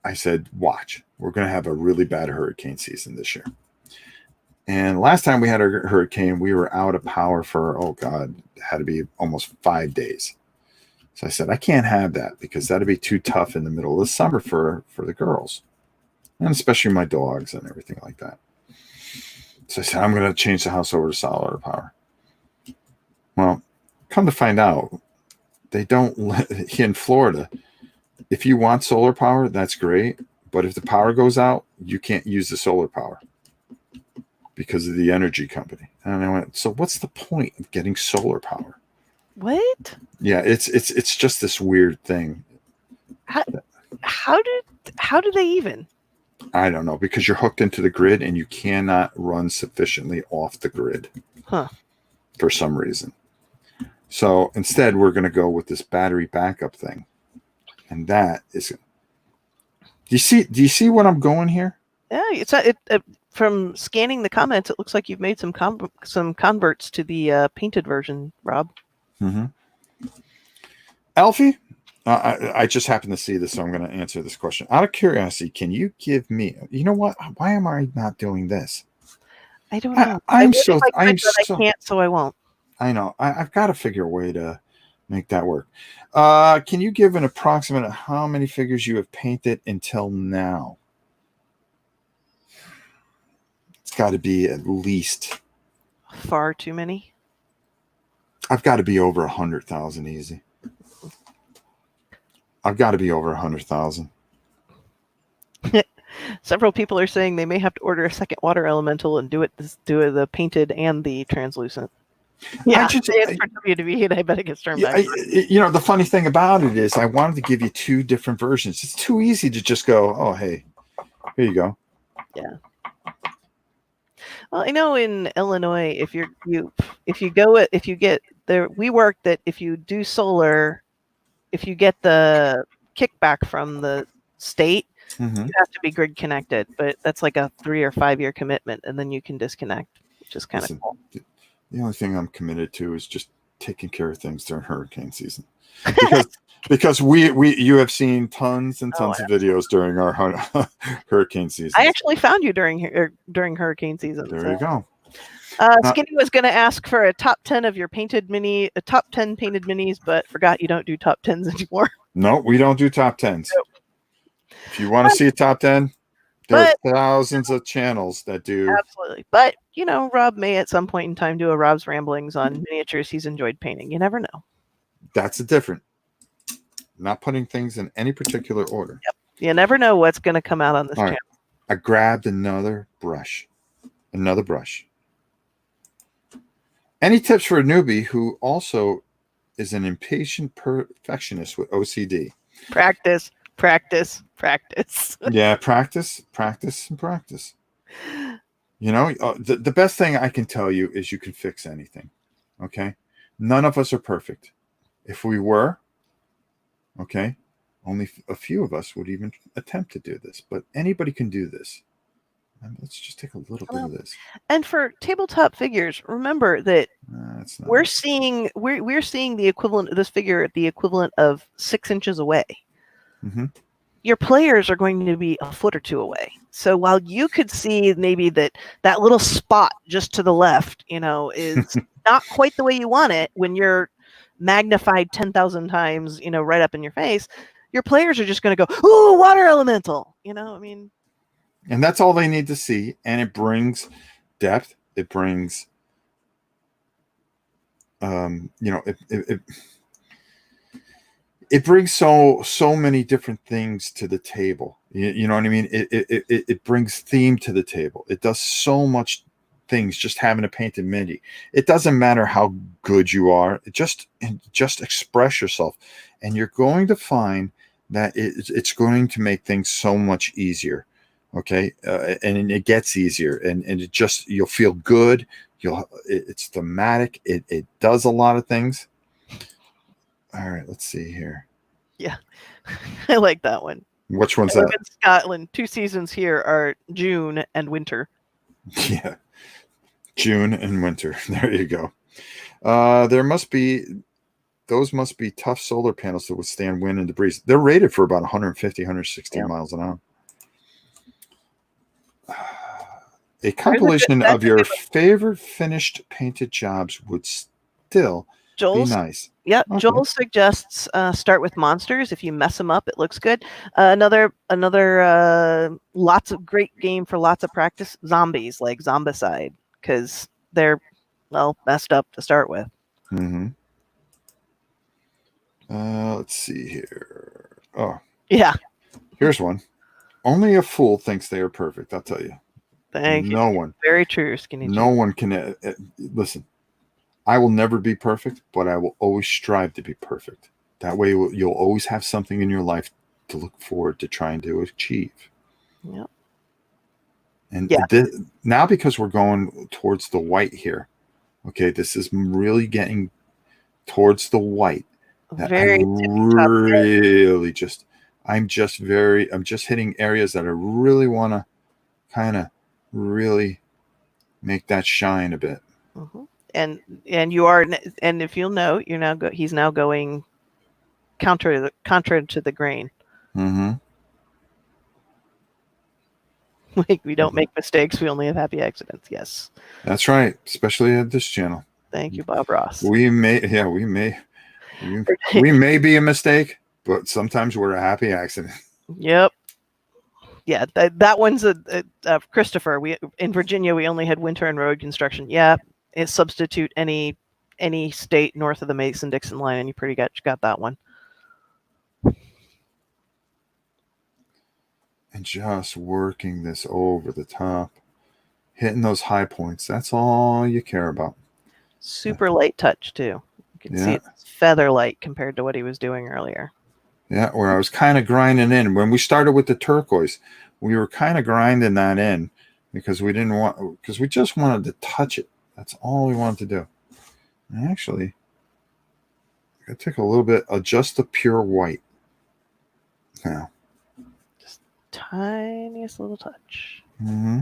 I said, watch, we're going to have a really bad hurricane season this year. And last time we had a hurricane, we were out of power for, it had to be almost 5 days. So I said, I can't have that because that'd be too tough in the middle of the summer for the girls, and especially my dogs and everything like that. So I said, I'm going to change the house over to solar power. Well, come to find out, they don't let, in Florida, if you want solar power, that's great. But if the power goes out, you can't use the solar power because of the energy company. And I went, so what's the point of getting solar power? What? Yeah, it's just this weird thing. How do they even? I don't know, because you're hooked into the grid and you cannot run sufficiently off the grid for some reason. So instead, we're going to go with this battery backup thing. And that is, do you see what I'm going here? Yeah, from scanning the comments, it looks like you've made some converts to the painted version, Rob. Mm-hmm. Alfie, I just happened to see this, so I'm going to answer this question. Out of curiosity, can you give me, you know what? Why am I not doing this? I don't know. I can't, so I won't. I know. I've got to figure a way to make that work. Can you give an approximate of how many figures you have painted until now? It's got to be at least Far too many. I've got to be over 100,000 easy. I've got to be over 100,000. Several people are saying they may have to order a second water elemental and do it the painted and the translucent. Yeah, it's for WDB and Diabetic Storm. The funny thing about it is I wanted to give you two different versions. It's too easy to just go, oh, hey, here you go. Yeah. Well, I know in Illinois, if you get there, we work that if you do solar, if you get the kickback from the state, you have to be grid connected, but that's like a 3 or 5 year commitment, and then you can disconnect, which is kind of cool. The only thing I'm committed to is just taking care of things during hurricane season, because you have seen tons and tons of videos during our hurricane season. I actually found you during hurricane season. There you go. Skinny was going to ask for a top 10 of your top 10 painted minis, but forgot you don't do top 10s anymore. No, we don't do top 10s. Nope. If you want to see a top 10, there are thousands of channels that do. Absolutely. But, Rob may at some point in time do a Rob's Ramblings on miniatures he's enjoyed painting. You never know. That's different. Not putting things in any particular order. Yep. You never know what's going to come out on this channel. I grabbed another brush. Any tips for a newbie who also is an impatient perfectionist with OCD? Practice. Yeah, practice. The best thing I can tell you is you can fix anything. Okay? None of us are perfect. If we were, okay, only a few of us would even attempt to do this, but anybody can do this. And let's just take a little bit of this. And for tabletop figures, remember that we're seeing the equivalent of this figure at the equivalent of 6 inches away. Mm-hmm. Your players are going to be a foot or two away. So while you could see maybe that little spot just to the left, is not quite the way you want it when you're magnified 10,000 times, right up in your face, your players are just going to go, "Ooh, water elemental!" And that's all they need to see, and it brings depth. It brings, it brings so many different things to the table. You know what I mean? It brings theme to the table. It does so much things just having a painted mini. It doesn't matter how good you are. Just express yourself, and you're going to find that it's going to make things so much easier. Okay, and it gets easier, and it just, you'll feel good. It's thematic. It does a lot of things. All right, let's see here. Yeah, I like that one. Which one's that? In Scotland. 2 seasons here are June and winter. Yeah, June and winter. There you go. Those must be tough solar panels to withstand wind and debris. They're rated for about 150, 160 miles an hour. A compilation of your favorite finished painted jobs would still be nice. Yeah, okay. Joel suggests start with monsters. If you mess them up, it looks good. Another lots of great game for lots of practice. Zombies, like Zombicide, because they're messed up to start with. Mm-hmm. Let's see here. Oh, yeah. Here's one. Only a fool thinks they are perfect. I'll tell you. Thank you. No one. Very true, Skinny. No one can. Listen, I will never be perfect, but I will always strive to be perfect. That way, you'll always have something in your life to look forward to trying to achieve. Yep. And now, because we're going towards the white here, okay, this is really getting towards the white. Very really just. I'm just hitting areas that I really want to kind of really make that shine a bit. Mm-hmm. And you are, and if you'll note, he's now going counter to the grain. Mm-hmm. Like, we don't make mistakes. We only have happy accidents. Yes, that's right. Especially at this channel. Thank you, Bob Ross. We may be a mistake, but sometimes we're a happy accident. Yep. Yeah, that one's a Christopher. In Virginia, we only had winter and road construction. Yeah, substitute any state north of the Mason-Dixon line, and you pretty much got that one. And just working this over the top, hitting those high points. That's all you care about. Super light touch too. You can see it's feather light compared to what he was doing earlier. Yeah, where I was kind of grinding in. When we started with the turquoise, we were kind of grinding that in because we just wanted to touch it. That's all we wanted to do. And actually, I take a little bit of just the pure white. Now. Just tiniest little touch. Mm-hmm.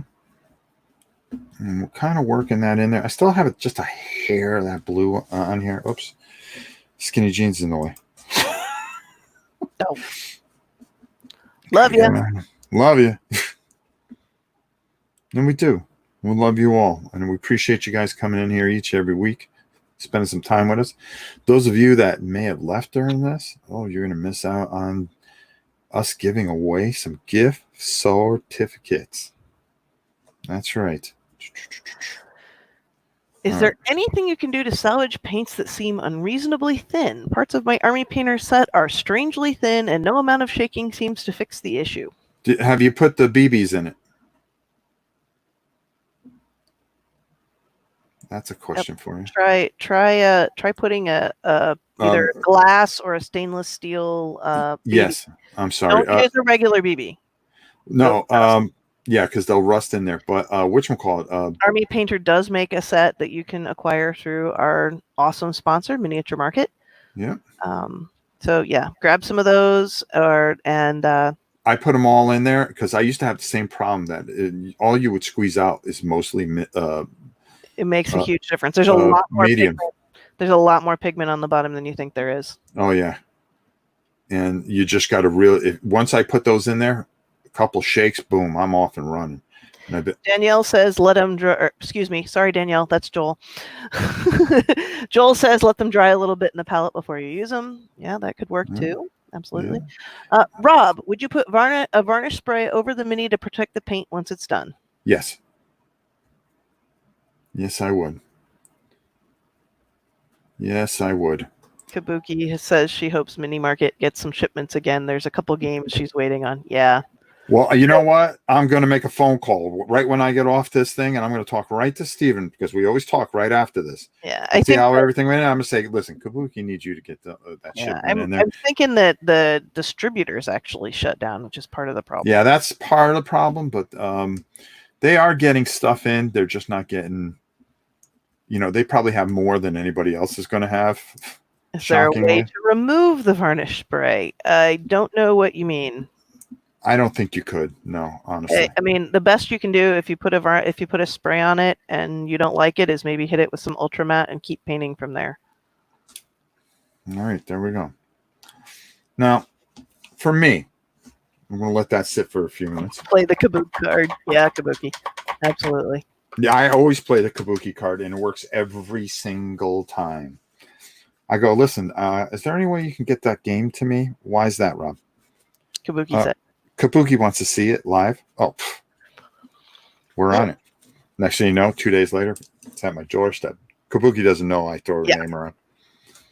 And we're kind of working that in there. I still have just a hair of that blue on here. Oops. Skinny jeans in the way. Oh. Love you. Love you. And we do. We love you all. And we appreciate you guys coming in here every week, spending some time with us. Those of you that may have left during this, you're going to miss out on us giving away some gift certificates. That's right. Is there anything you can do to salvage paints that seem unreasonably thin? Parts of my Army Painter set are strangely thin, and no amount of shaking seems to fix the issue. Have you put the BBs in it? That's a question for you. Try putting either glass or a stainless steel BB. Yes, I'm sorry. Don't use a regular BB. No, yeah, because they'll rust in there. But whatchamacallit? Army Painter does make a set that you can acquire through our awesome sponsor, Miniature Market. Yeah. So yeah, grab some of those, and I put them all in there because I used to have the same problem that all you would squeeze out is mostly. It makes a huge difference. There's a lot more medium. There's a lot more pigment on the bottom than you think there is. Oh yeah, and you just got to once I put those in there, a couple shakes, boom, I'm off and running. And Danielle says, let them dry. Excuse me. Sorry, Danielle. That's Joel. Joel says, let them dry a little bit in the palette before you use them. Yeah, that could work too. Absolutely. Yeah. Rob, would you put a varnish spray over the Mini to protect the paint once it's done? Yes. Yes, I would. Yes, I would. Kabuki says she hopes Mini Market gets some shipments again. There's a couple games she's waiting on. Yeah. Well, you know what? I'm going to make a phone call right when I get off this thing, and I'm going to talk right to Steven because we always talk right after this. Yeah, I see how everything went. I'm going to say, listen, Kabuki needs you to get that shipment in there. I'm thinking that the distributors actually shut down, which is part of the problem. Yeah, that's part of the problem, but they are getting stuff in. They're just not getting. They probably have more than anybody else is going to have. Is there a way to remove the varnish spray? I don't know what you mean. I don't think you could. No, honestly. I mean, the best you can do if you put a spray on it and you don't like it is maybe hit it with some Ultramat and keep painting from there. All right, there we go. Now, for me, I'm going to let that sit for a few minutes. Play the Kabuki card. Yeah, Kabuki. Absolutely. Yeah, I always play the Kabuki card, and it works every single time. I go, listen, is there any way you can get that game to me? Why is that, Rob? Kabuki said. Kabuki wants to see it live. Oh, we're on it. Next thing you know, 2 days later, it's at my doorstep. Kabuki doesn't know I throw her name around.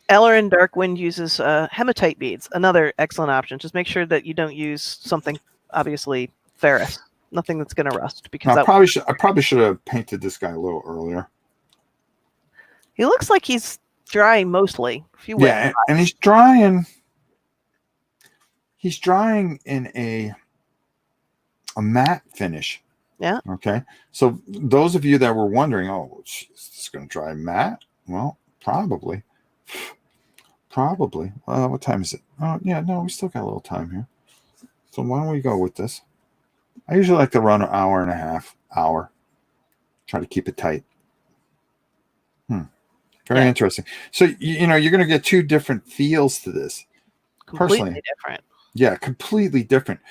Ellerin Darkwind uses hematite beads. Another excellent option. Just make sure that you don't use something obviously ferrous. Nothing that's going to rust. Because I probably should have painted this guy a little earlier. He looks like he's drying mostly. And he's drying. He's drying in a matte finish. Yeah. Okay. So those of you that were wondering, is this going to dry matte? Well, probably. Probably. What time is it? Oh, yeah. No, we still got a little time here. So why don't we go with this? I usually like to run an hour and a half. Try to keep it tight. Very interesting. So you're going to get two different feels to this. Completely different. Yeah, completely different.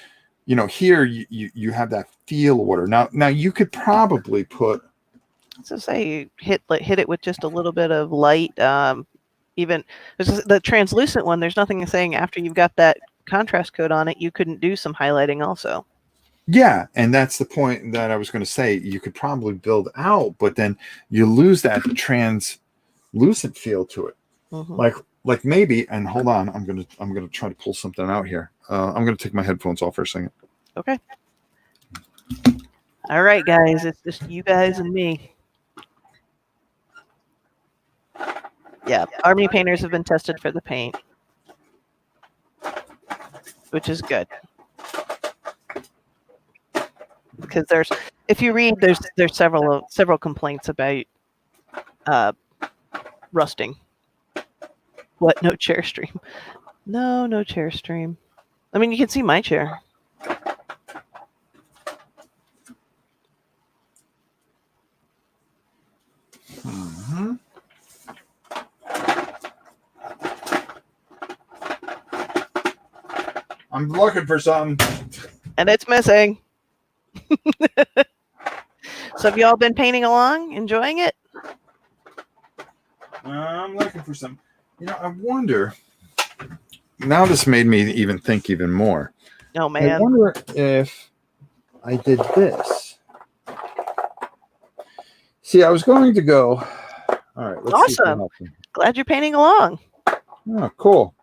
Here you have that feel order. Now you could probably put. So say hit it with just a little bit of light. Even the translucent one. There's nothing saying after you've got that contrast coat on it, you couldn't do some highlighting also. Yeah, and that's the point that I was going to say. You could probably build out, but then you lose that translucent feel to it. Mm-hmm. Like maybe. And hold on, I'm gonna try to pull something out here. I'm gonna take my headphones off for a second. Okay. All right, guys. It's just you guys and me. Yeah, Army painters have been tested for the paint, which is good. Because if you read, there's several complaints about rusting. What? No chair stream? No chair stream. I mean, you can see my chair. Mm-hmm. I'm looking for something, and it's missing. So have you all been painting along, enjoying it? I'm looking for some. I wonder. Now this made me even think even more. Oh man! I wonder if I did this. See, I was going to go. All right, let's see. Awesome! Glad you're painting along. Oh, cool.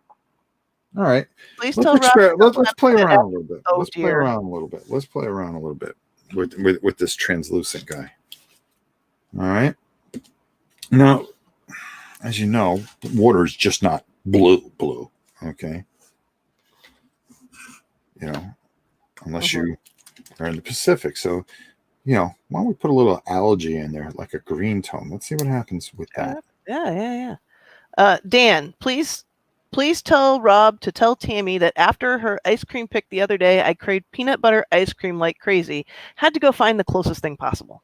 All right. Please tell Rob. Let's play around a little bit. Oh, Let's play around a little bit. Let's play around a little bit with this translucent guy. All right. Now, as you know, water is just not blue. Okay. Unless you are in the Pacific. So, why don't we put a little algae in there, like a green tone? Let's see what happens with that. Yeah. Dan, please tell Rob to tell Tammy that after her ice cream pick the other day, I craved peanut butter ice cream like crazy. Had to go find the closest thing possible.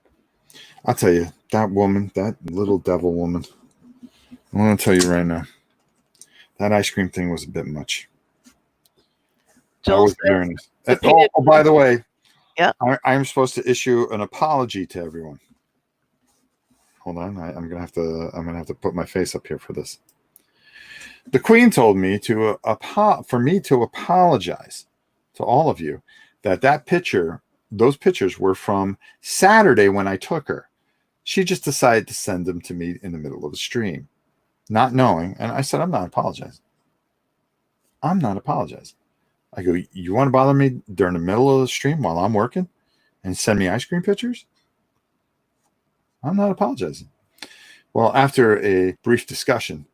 I'll tell you, that woman, that little devil woman, I want to tell you right now, that ice cream thing was a bit much. Joel by the way, yeah, I'm supposed to issue an apology to everyone. Hold on, I'm gonna have to put my face up here for this. The Queen told me for me to apologize to all of you those pictures were from Saturday when I took her. She just decided to send them to me in the middle of the stream, not knowing. And I said, I'm not apologizing. I go, you want to bother me during the middle of the stream while I'm working and send me ice cream pictures? I'm not apologizing. Well, after a brief discussion,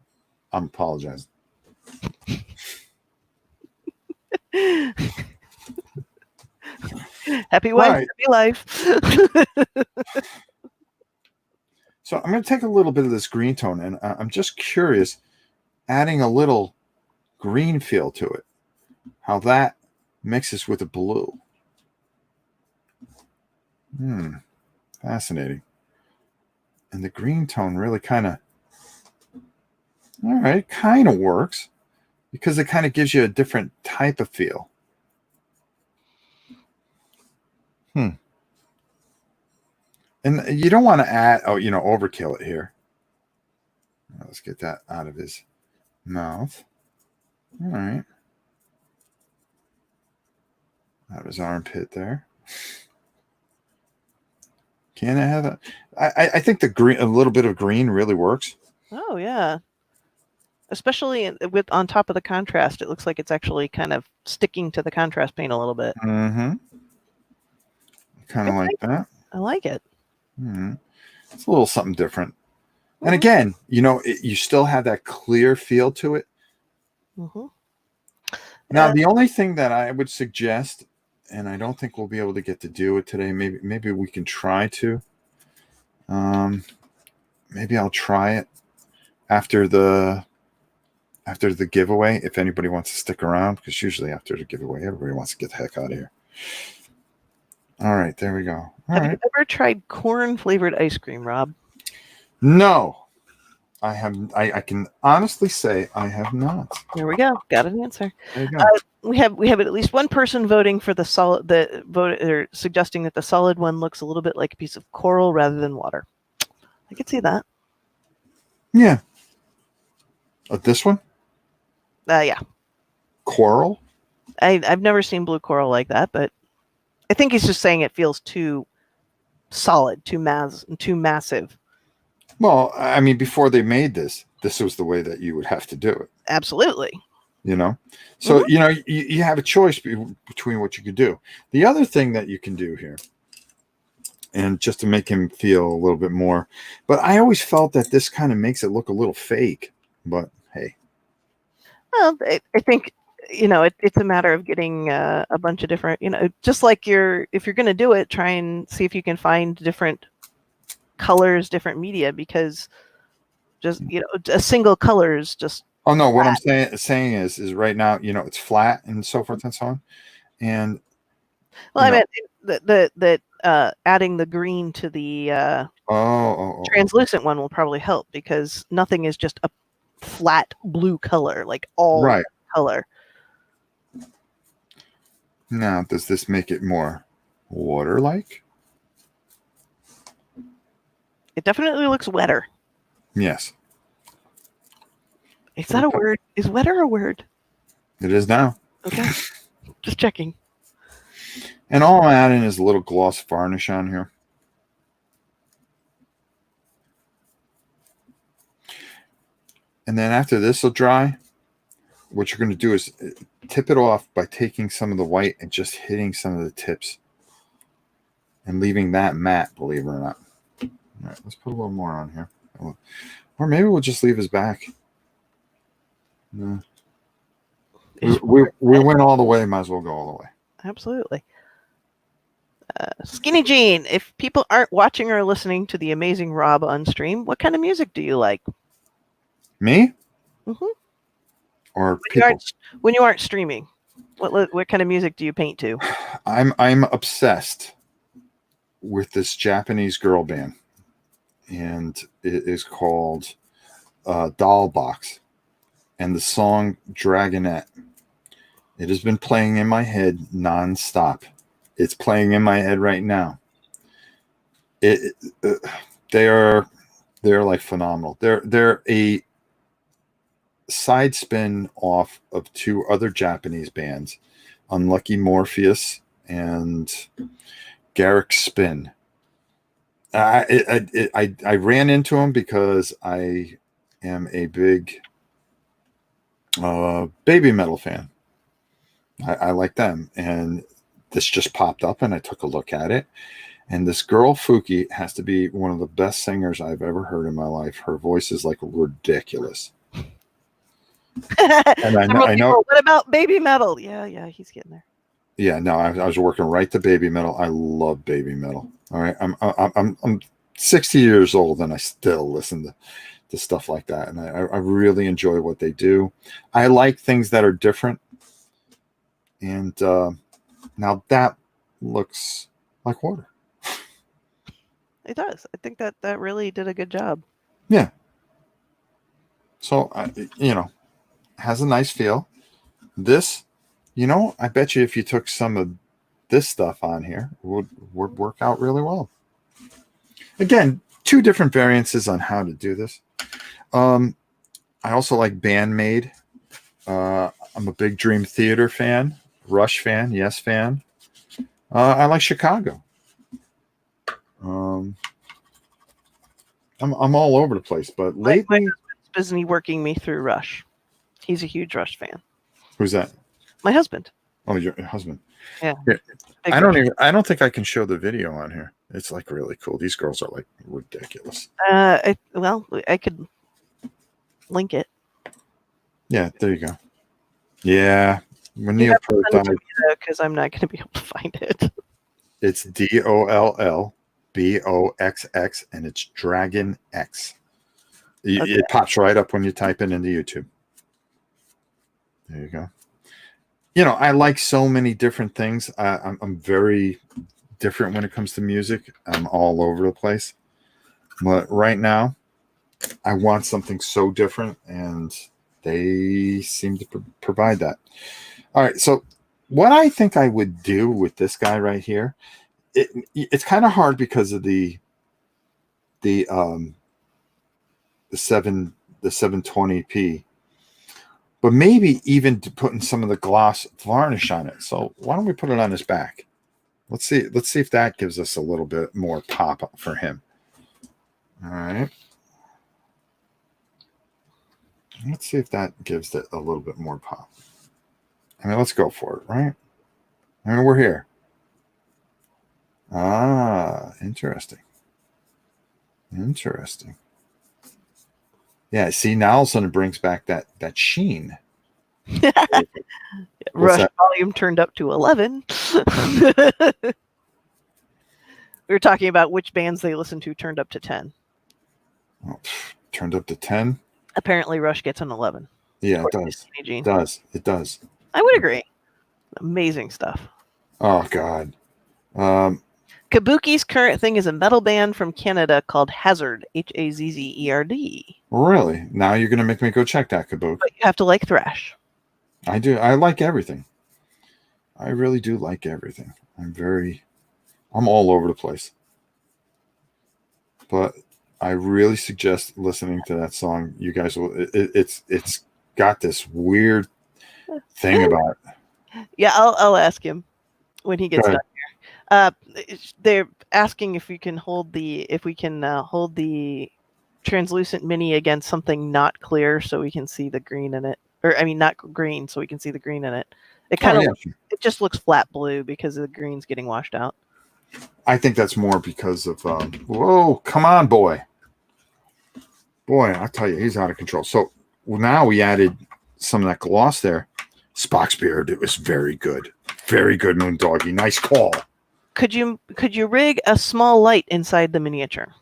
I'm apologizing. Happy wife, happy life. So I'm going to take a little bit of this green tone, and I'm just curious, adding a little green feel to it, how that mixes with the blue. Fascinating. And the green tone really kind of works because it kind of gives you a different type of feel. And you don't want to add, overkill it here. Let's get that out of his mouth. All right. Out of his armpit there. Can I have that? I think the green, a little bit of green really works. Oh yeah. Especially on top of the contrast, it looks like it's actually kind of sticking to the contrast paint a little bit. Mm-hmm. Kind of like that. I like it. Mm-hmm. It's a little something different. And again, you still have that clear feel to it. Mm-hmm. Now, the only thing that I would suggest, and I don't think we'll be able to get to do it today, maybe we can try to. Maybe I'll try it after the giveaway, if anybody wants to stick around, because usually after the giveaway, everybody wants to get the heck out of here. All right, there we go. Have you ever tried corn-flavored ice cream, Rob? No, I haven't. I can honestly say I have not. There we go. Got an answer. There you go. We have at least one person voting for the solid. Or suggesting that the solid one looks a little bit like a piece of coral rather than water. I could see that. Yeah. This one? Yeah. Coral? I've never seen blue coral like that, but I think he's just saying it feels too solid, too massive. Well, I mean, before they made this was the way that you would have to do it. Absolutely. You know, so you know you have a choice between what you could do. The other thing that you can do here, and just to make him feel a little bit more, but I always felt that this kind of makes it look a little fake. But hey, well, I think it's a matter of getting a bunch of different, just like if you're going to do it, try and see if you can find different colors, different media, because just a single color is just. Oh no, what I'm saying is right now, it's flat and so forth and so on. And well, I meant that adding the green to the translucent one will probably help, because nothing is just a flat blue color, like all right color. Now, does this make it more water-like? It definitely looks wetter. Yes. Is that a word? Is wetter a word? It is now. Okay. Just checking. And all I'm adding is a little gloss varnish on here. And then after this will dry, what you're going to do is tip it off by taking some of the white and just hitting some of the tips and leaving that matte, believe it or not. All right, let's put a little more on here. Or maybe we'll just leave his back. No. We went all the way, might as well go all the way. Absolutely. Skinny Jean, if people aren't watching or listening to the amazing Rob on stream, what kind of music do you like? Me? Mm-hmm. Or when you aren't streaming, what kind of music do you paint to? I'm obsessed with this Japanese girl band, and it is called Doll Box, and the song Dragonette. It has been playing in my head nonstop. It's playing in my head right now. They're like phenomenal. They're a side spin off of two other Japanese bands, Unlucky Morpheus and Garrick Spin. I ran into them because I am a big baby metal fan. I like them, and this just popped up, and I took a look at it. And this girl Fuki has to be one of the best singers I've ever heard in my life. Her voice is like ridiculous. And I know. What about baby metal? Yeah, he's getting there. Yeah, no, I was working right to baby metal. I love baby metal. All right, I'm 60 years old, and I still listen to stuff like that, and I really enjoy what they do. I like things that are different, and now that looks like water. It does. I think that really did a good job. Yeah. So has a nice feel. This, I bet you if you took some of this stuff on here, would work out really well. Again, two different variances on how to do this. I also like Bandmade. I'm a big Dream Theater fan, Rush fan, Yes fan. I like Chicago. I'm all over the place, but lately, my husband's busy working me through Rush. He's a huge Rush fan. Who's that? My husband. Oh, your husband. Yeah. I don't think I can show the video on here. It's like really cool. These girls are like ridiculous. I could link it. Yeah, there you go. Yeah, when Neil Peart died, because I'm not going to be able to find it. It's DOLLBOXX, and it's Dragon X. Okay. It pops right up when you type it into YouTube. There you go. I like so many different things. I'm very different when it comes to music. I'm all over the place. But right now, I want something so different, and they seem to provide that. All right, so what I think I would do with this guy right here, it's kind of hard because of the 720p, but maybe even putting some of the gloss varnish on it. So why don't we put it on his back? Let's see if that gives us a little bit more pop for him. All right. Let's see if that gives it a little bit more pop. I mean, let's go for it, right? I mean, we're here. Ah, interesting. Interesting. Yeah, see, now all of a sudden it brings back that sheen. Rush volume turned up to 11. We were talking about which bands they listen to turned up to 10. Oh, turned up to 10? Apparently Rush gets an 11. Yeah, it does. It does. It does. I would agree. Amazing stuff. Oh, God. Kabuki's current thing is a metal band from Canada called Hazard, Hazzerd. Really? Now you're going to make me go check that, Kabuki. But you have to like thrash. I do. I like everything. I really do like everything. I'm all over the place. But I really suggest listening to that song. You guys will. It's got this weird thing about it. Yeah, I'll ask him when he gets done here. They're asking if we can hold the translucent mini against something not clear so we can see the green in it. Or I mean, not green, so we can see the green in it. It kind of it just looks flat blue because the green's getting washed out. I think that's more because of whoa, come on, boy. Boy, I tell you, he's out of control. So now we added some of that gloss there. Spock's beard, it was very good. Very good, Moon Doggy. Nice call. Could you rig a small light inside the miniature?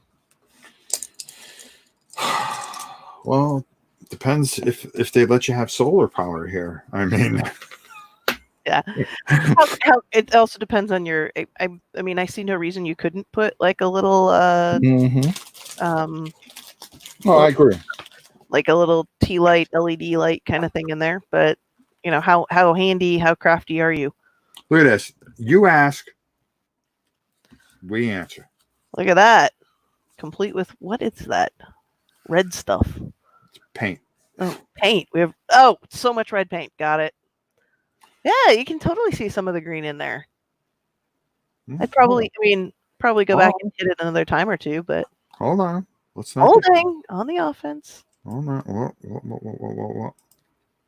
Well, depends if they let you have solar power here. I mean, yeah. It also depends on your. I mean, I see no reason you couldn't put like a little. Oh, I agree. Like a little tea light, LED light kind of thing in there, but you know how handy, how crafty are you? Look at this. You ask, we answer. Look at that, complete with what is that? Red stuff. It's paint. Oh, paint. We have so much red paint. Got it. Yeah, you can totally see some of the green in there. I'd probably go back and hit it another time or two, but hold on. Let's not holding on the offense. Hold on. Whoa.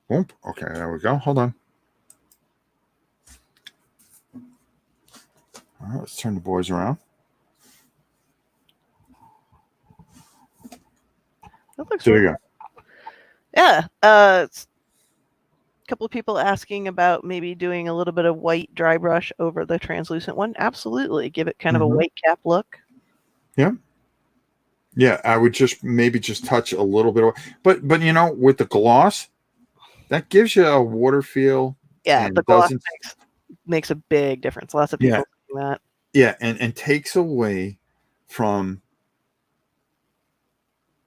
Whoop. Okay, there we go. Hold on. All right, let's turn the boys around. That looks there you go. Yeah. A couple of people asking about maybe doing a little bit of white dry brush over the translucent one. Absolutely. Give it kind of a white cap look. Yeah. Yeah, I would maybe touch a little bit of, but you know, with the gloss, that gives you a water feel. Yeah, the gloss makes a big difference. Lots of people do that. Yeah, and takes away from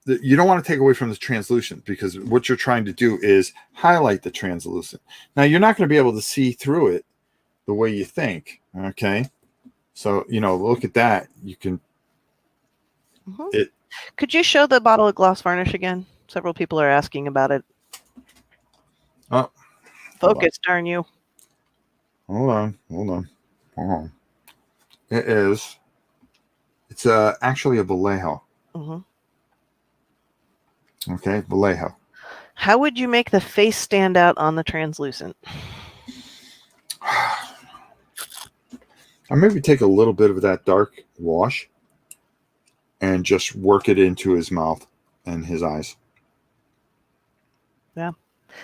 you don't want to take away from the translucent, because what you're trying to do is highlight the translucent. Now you're not going to be able to see through it the way you think. Okay, so you know, look at that. You can. Could you show the bottle of gloss varnish again? Several people are asking about it. Oh, focus, darn you. Hold on. It's actually a Vallejo. Okay, Vallejo. How would you make the face stand out on the translucent? I maybe take a little bit of that dark wash and just work it into his mouth and his eyes. Yeah.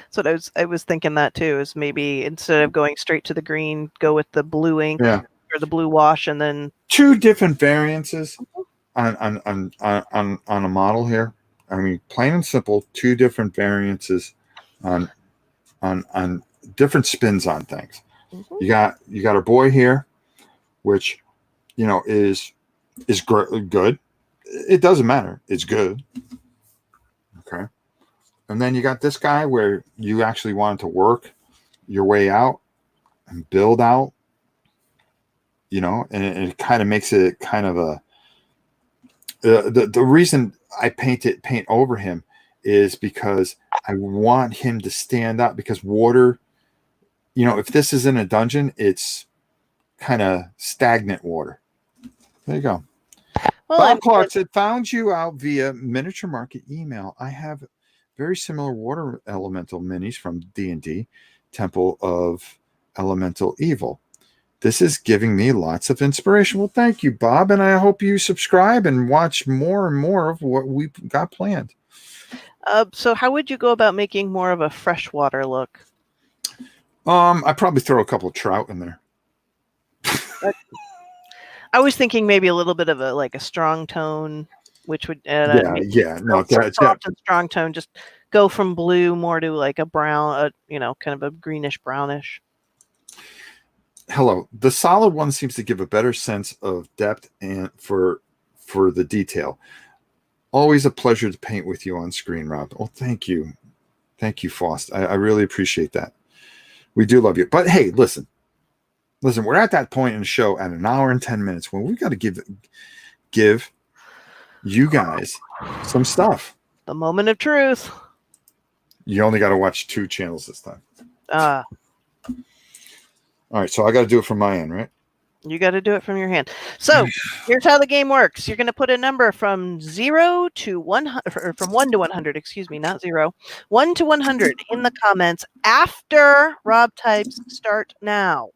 So I was thinking that too, is maybe instead of going straight to the green, go with the blue ink or the blue wash, and then two different variances on a model here. I mean, plain and simple, two different variances on different spins on things. You got a boy here, which you know is good. It doesn't matter. It's good. Okay. And then you got this guy where you actually wanted to work your way out and build out, you know, and it kind of makes it kind of a, the reason I paint over him is because I want him to stand out, because water, you know, if this is in a dungeon, it's kind of stagnant water. There you go. Well, Bob Clark said, found you out via Miniature Market email. I have very similar water elemental minis from D&D, Temple of Elemental Evil. This is giving me lots of inspiration. Well, thank you, Bob, and I hope you subscribe and watch more and more of what we've got planned. So how would you go about making more of a freshwater look? I'd probably throw a couple of trout in there. I was thinking maybe a little bit of a strong tone, which would soft and strong tone. Just go from blue more to like a brown, kind of a greenish brownish. Hello. The solid one seems to give a better sense of depth and for the detail. Always a pleasure to paint with you on screen, Rob. Oh, thank you. Thank you, Faust. I really appreciate that. We do love you. But hey, listen, we're at that point in the show at 1 hour and 10 minutes when we've got to give you guys some stuff. The moment of truth. You only got to watch 2 channels this time. All right, so I got to do it from my end, right? You got to do it from your hand. So here's how the game works. You're going to put a number from 0 to 100, or from 1 to 100, excuse me, not 0. 1 to 100 in the comments after Rob types start now.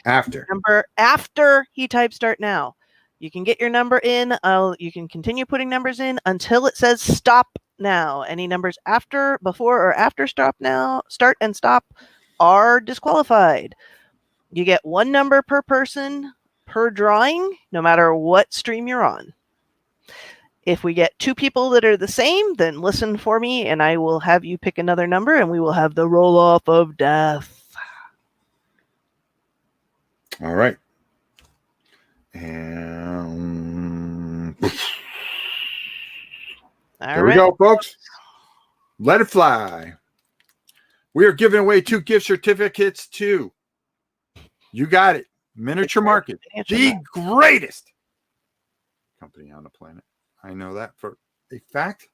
After he types start now. You can get your number in. You can continue putting numbers in until it says stop now. Any numbers before or after start and stop are disqualified. You get 1 number per person per drawing, no matter what stream you're on. If we get 2 people that are the same, then listen for me and I will have you pick another number and we will have the roll off of death. All right. And there we go, folks. Let it fly. We are giving away 2 gift certificates to, you got it, Miniature Market, the greatest company on the planet. I know that for a fact.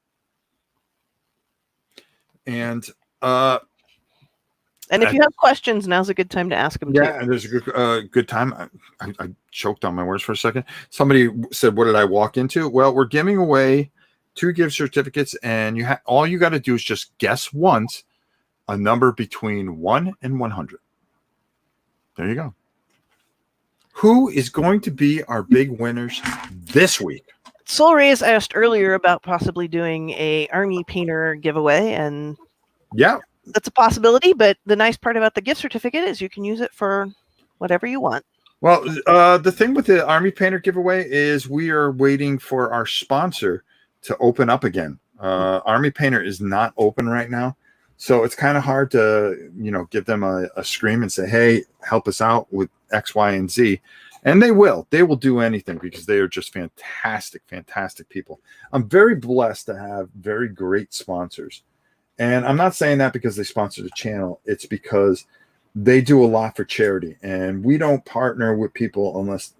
And if you have questions, now's a good time to ask them. Yeah, and there's a good time. I choked on my words for a second. Somebody said, "What did I walk into?" Well, we're giving away 2 gift certificates, and all you got to do is just guess once a number between 1 and 100. There you go. Who is going to be our big winners this week? Soul Rays asked earlier about possibly doing a army painter giveaway, and yeah, that's a possibility. But the nice part about the gift certificate is you can use it for whatever you want. Well, the thing with the army painter giveaway is we are waiting for our sponsor to open up again. Army painter is not open right now. So it's kind of hard to, give them a scream and say, hey, help us out with X, Y, and Z. And they will. They will do anything because they are just fantastic, fantastic people. I'm very blessed to have very great sponsors. And I'm not saying that because they sponsor the channel. It's because they do a lot for charity. And we don't partner with people unless,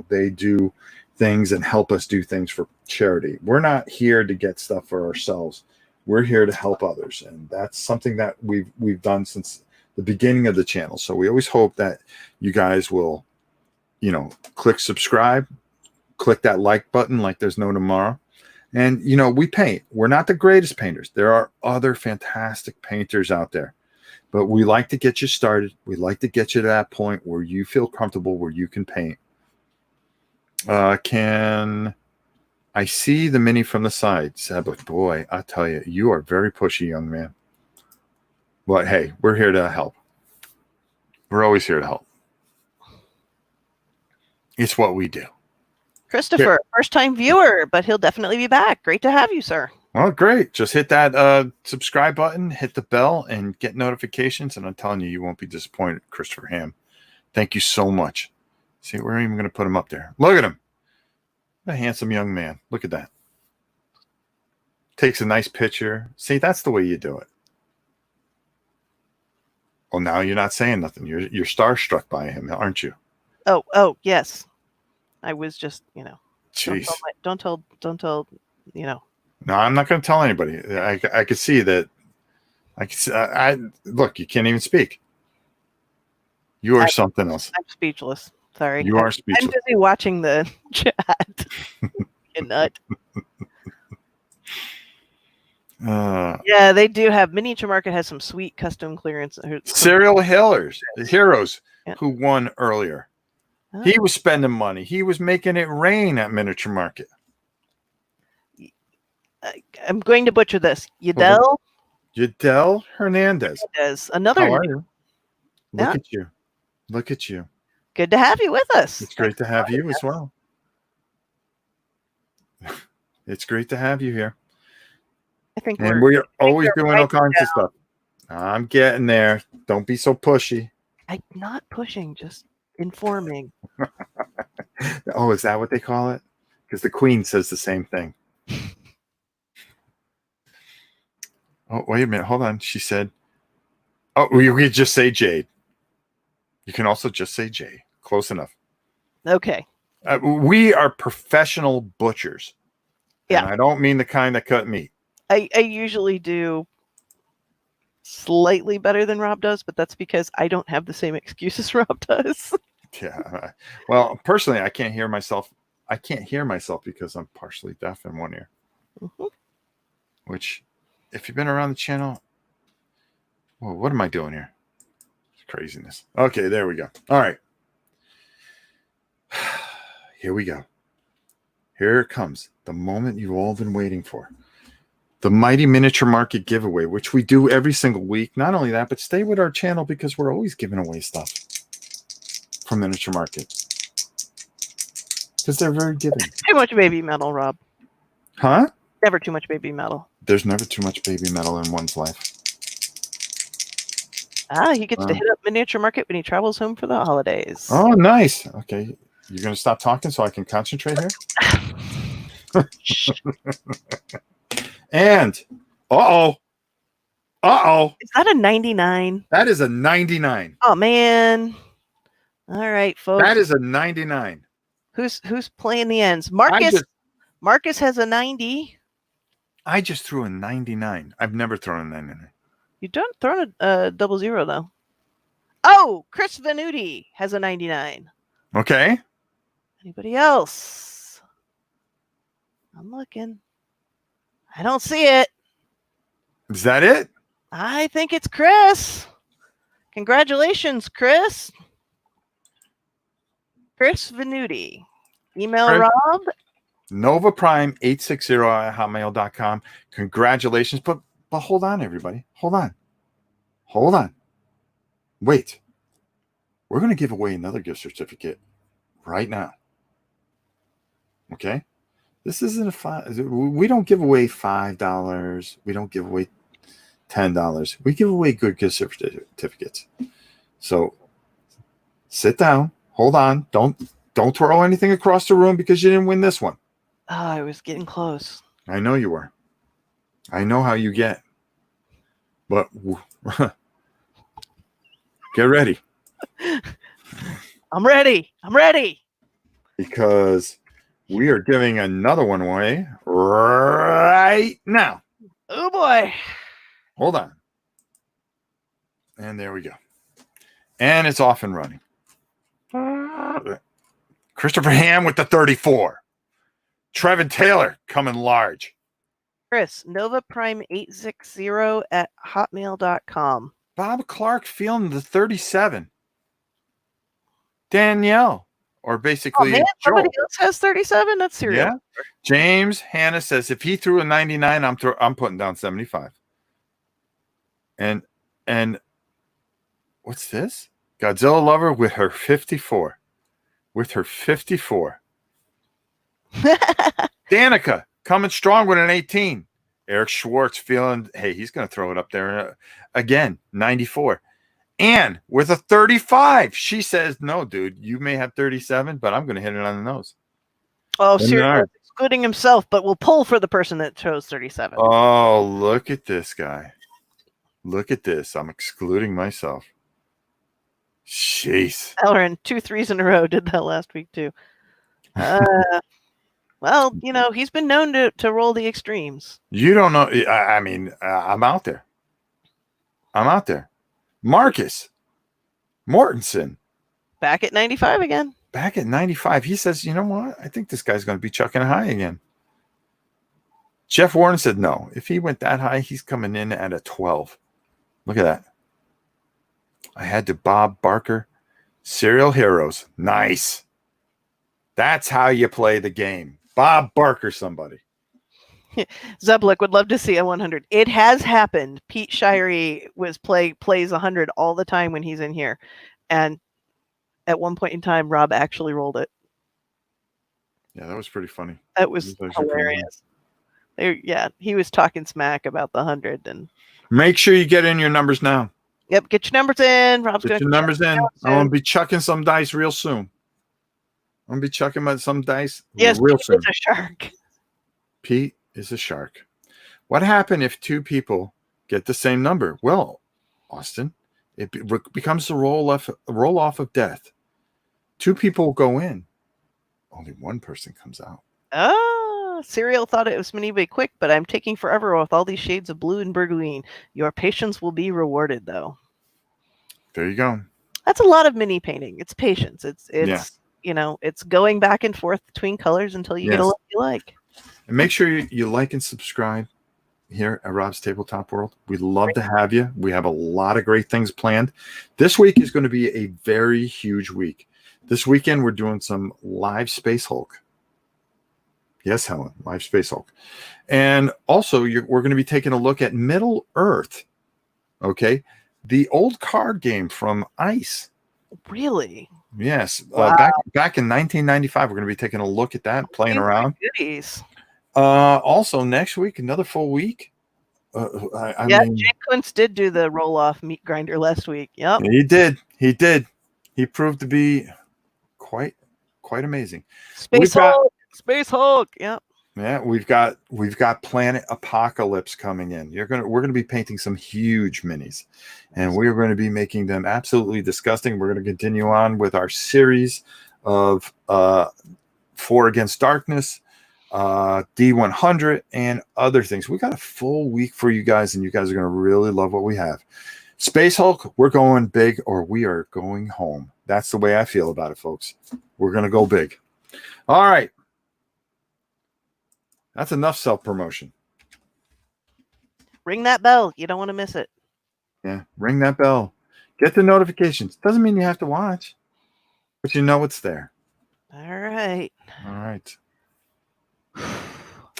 they do things and help us do things for charity. We're not here to get stuff for ourselves. We're here to help others, and that's something that we've done since the beginning of the channel. So we always hope that you guys will, click subscribe, click that like button like there's no tomorrow. And, we paint. We're not the greatest painters. There are other fantastic painters out there, but we like to get you started. We like to get you to that point where you feel comfortable, where you can paint. I see the mini from the side. Sabbath, boy, I tell you, you are very pushy, young man. But hey, we're here to help. We're always here to help. It's what we do. Christopher, first-time viewer, but he'll definitely be back. Great to have you, sir. Well, great. Just hit that subscribe button, hit the bell, and get notifications. And I'm telling you, you won't be disappointed, Christopher Ham. Thank you so much. See, we're even going to put him up there. Look at him. A handsome young man. Look at that. Takes a nice picture. See, that's the way you do it. Well, now you're not saying nothing. You're starstruck by him, aren't you? Oh, yes. I was just, Jeez. Don't tell, No, I'm not going to tell anybody. I could see that. Look, you can't even speak. You are something else. I'm speechless. Sorry. You are speechless. I'm busy watching the chat. You nut. Yeah, they do have Miniature Market has some sweet custom clearance. Serial heroes Yeah. who won earlier. Oh. He was spending money. He was making it rain at Miniature Market. I'm going to butcher this. Yadel Hernandez. Another. How are you? Look at you. Look at you. Good to have you with us. It's great to have you as well. It's great to have you here. I think we're always doing all kinds of stuff. I'm getting there. Don't be so pushy. I'm not pushing, just informing. Oh, is that what they call it? Because the Queen says the same thing. Oh, wait a minute. Hold on. She said, oh, we could just say Jade. You can also just say Jay. Close enough. Okay. We are professional butchers. Yeah. And I don't mean the kind that cut meat. I usually do slightly better than Rob does, but that's because I don't have the same excuses Rob does. Yeah. Well, personally, I can't hear myself. I can't hear myself because I'm partially deaf in one ear. Mm-hmm. Which, if you've been around the channel, well, what am I doing here? It's craziness. Okay, there we go. All right. Here we go. Here it comes. The moment you've all been waiting for. The Mighty Miniature Market giveaway, which we do every single week. Not only that, but stay with our channel because we're always giving away stuff from Miniature Market. Because they're very giving. Too much baby metal, Rob. Huh? Never too much baby metal. There's never too much baby metal in one's life. He gets to hit up Miniature Market when he travels home for the holidays. Oh, nice. Okay. You're going to stop talking so I can concentrate here? And, uh-oh. Is that a 99? That is a 99. Oh, man. All right, folks. That is a 99. Who's playing the ends? Marcus has a 90. I just threw a 99. I've never thrown a 99. You don't throw a 00, though. Oh, Chris Venuti has a 99. Okay. Anybody else? I'm looking. I don't see it. Is that it? I think it's Chris. Congratulations, Chris. Chris Venuti. Email Chris, Rob. NovaPrime860@hotmail.com. Congratulations. But hold on, everybody. Hold on. Wait. We're going to give away another gift certificate right now. Okay? This isn't we don't give away $5. We don't give away $10. We give away good gift certificates. So sit down. Hold on. Don't throw anything across the room because you didn't win this one. Oh, I was getting close. I know you were. I know how you get. But get ready. I'm ready. Because we are giving another one away right now. Oh, boy. Hold on. And there we go. And it's off and running. Christopher Ham with the 34. Trevin Taylor coming large. Chris, NovaPrime860@hotmail.com. Bob Clark feeling the 37. Danielle. Or basically, somebody else has 37. That's serious. Yeah. James Hannah says if he threw a 99, I'm putting down 75. And what's this? Godzilla Lover with her 54. Danica coming strong with an 18. Eric Schwartz feeling, hey, he's going to throw it up there again. 94. Anne with a 35. She says, no, dude, you may have 37, but I'm going to hit it on the nose. Oh, seriously, excluding himself, but we'll pull for the person that chose 37. Oh, look at this guy. Look at this. I'm excluding myself. Jeez. Elrin, 2 3s in a row. Did that last week, too. Well, he's been known to roll the extremes. You don't know. I mean, I'm out there. Marcus. Mortensen. Back at 95 again. Back at 95. He says, you know what? I think this guy's going to be chucking high again. Jeff Warren said no. If he went that high, he's coming in at a 12. Look at that. I had to Bob Barker. Serial Heroes. Nice. That's how you play the game. Bob Barker, somebody. Zeblik would love to see a 100. It has happened. Pete Shirey plays 100 all the time when he's in here. And at one point in time, Rob actually rolled it. Yeah, that was pretty funny. That was hilarious. Yeah, he was talking smack about the 100. And make sure you get in your numbers now. Yep, get your numbers in. Rob's get your numbers in. I'm going to be chucking some dice real soon. I'm going to be chucking some dice real soon. It's a shark. Pete is a shark. What happened if two people get the same number? Well, Austin, it becomes the roll off of death. Two people go in. Only one person comes out. Serial thought it was mini quick, but I'm taking forever with all these shades of blue and burgoyne. Your patience will be rewarded, though. There you go. That's a lot of mini painting. It's patience. It's it's going back and forth between colors until you get a look you like. And make sure you like and subscribe here at Rob's Tabletop World. We'd love to have you. We have a lot of great things planned. This week is going to be a very huge week. This weekend, we're doing some live Space Hulk. Yes, Helen, live Space Hulk. And also, we're going to be taking a look at Middle Earth. Okay. The old card game from ICE. Really? Yes. Wow. Back in 1995, we're going to be taking a look at that, playing around. Goodies. Also, next week, another full week. I mean, Jake Quince did do the roll-off meat grinder last week. Yep. He did. He proved to be quite amazing. Space Hulk. Yep. Yeah, we've got Planet Apocalypse coming in. We're gonna be painting some huge minis, and we're going to be making them absolutely disgusting. We're going to continue on with our series of 4 Against Darkness, D100, and other things. We got a full week for you guys, and you guys are going to really love what we have. Space Hulk, we're going big, or we are going home. That's the way I feel about it, folks. We're going to go big. All right. That's enough self-promotion. Ring that bell. You don't want to miss it. Yeah, ring that bell. Get the notifications. Doesn't mean you have to watch, but you know it's there. All right. All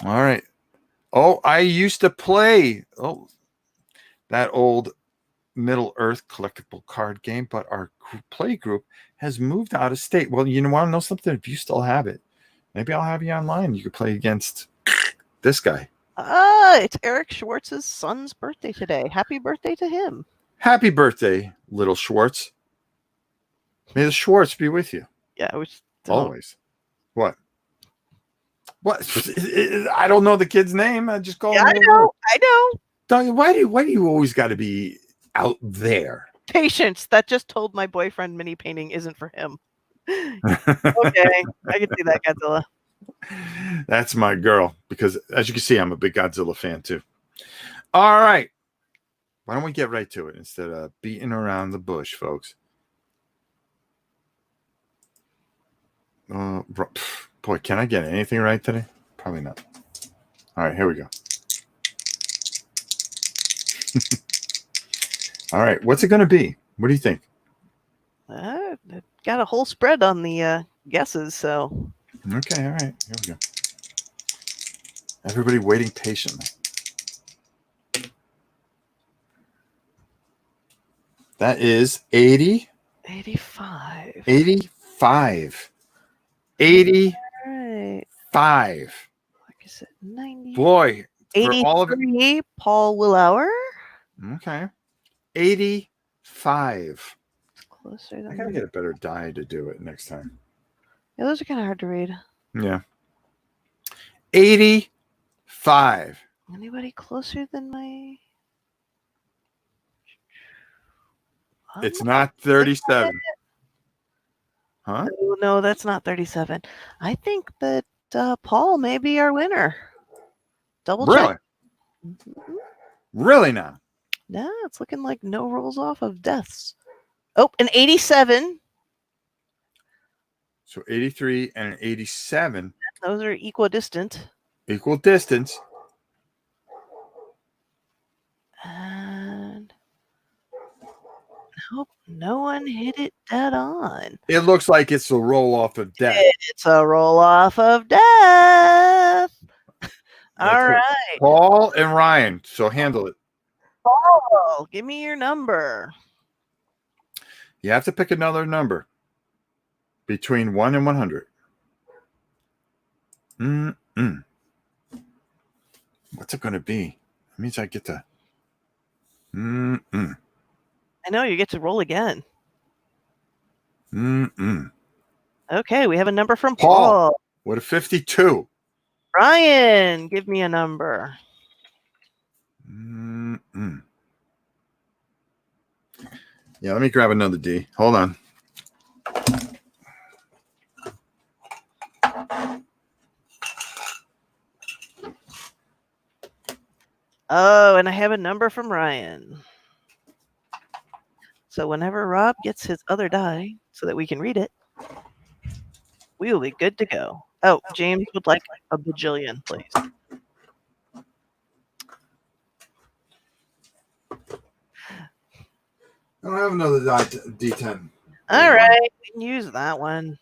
right. Oh, I used to play that old Middle Earth collectible card game, but our play group has moved out of state. Well, you want to know something? If you still have it, maybe I'll have you online. You could play against this guy. It's Eric Schwartz's son's birthday today. Happy birthday to him. Happy birthday, little Schwartz. May the Schwartz be with you. Yeah, always. What? I don't know the kid's name. I just call him. I know. Why do you always got to be out there? Patience. That just told my boyfriend mini painting isn't for him. Okay, I can see that, Godzilla. That's my girl, because as you can see, I'm a big Godzilla fan too. All right. Why don't we get right to it instead of beating around the bush, folks? Boy, can I get anything right today? Probably not. All right, here we go. All right, what's it going to be? What do you think? Got a whole spread on the guesses, so. Okay, all right, here we go. Everybody waiting patiently. That is 80. 85. 85. 85. Right. Like I said, 90. Boy, 83, for all of it. Paul Willauer. Okay. 85. Closer than I gotta get a better die to do it next time. Yeah, those are kind of hard to read. Yeah. 85. Anybody closer than my... It's not 37. Huh? No, that's not 37. I think that Paul may be our winner. Double check. Really now? Yeah, it's looking like no rolls off of deaths. Oh, an 87. So 83 and an 87. Those are equidistant. Equal distance. And nope, no one hit it dead on. It looks like it's a roll off of death. It's a roll off of death. All right. Paul and Ryan. So handle it. Paul, give me your number. You have to pick another number between 1 and 100. What's it going to be? That means I get to. I know you get to roll again. Mm-mm. Okay, we have a number from Paul. What a 52. Ryan, give me a number. Yeah, let me grab another D. Hold on. Oh, and I have a number from Ryan. So whenever Rob gets his other die so that we can read it, we will be good to go. Oh, James would like a bajillion, please. I don't have another D10. All right, we can use that one.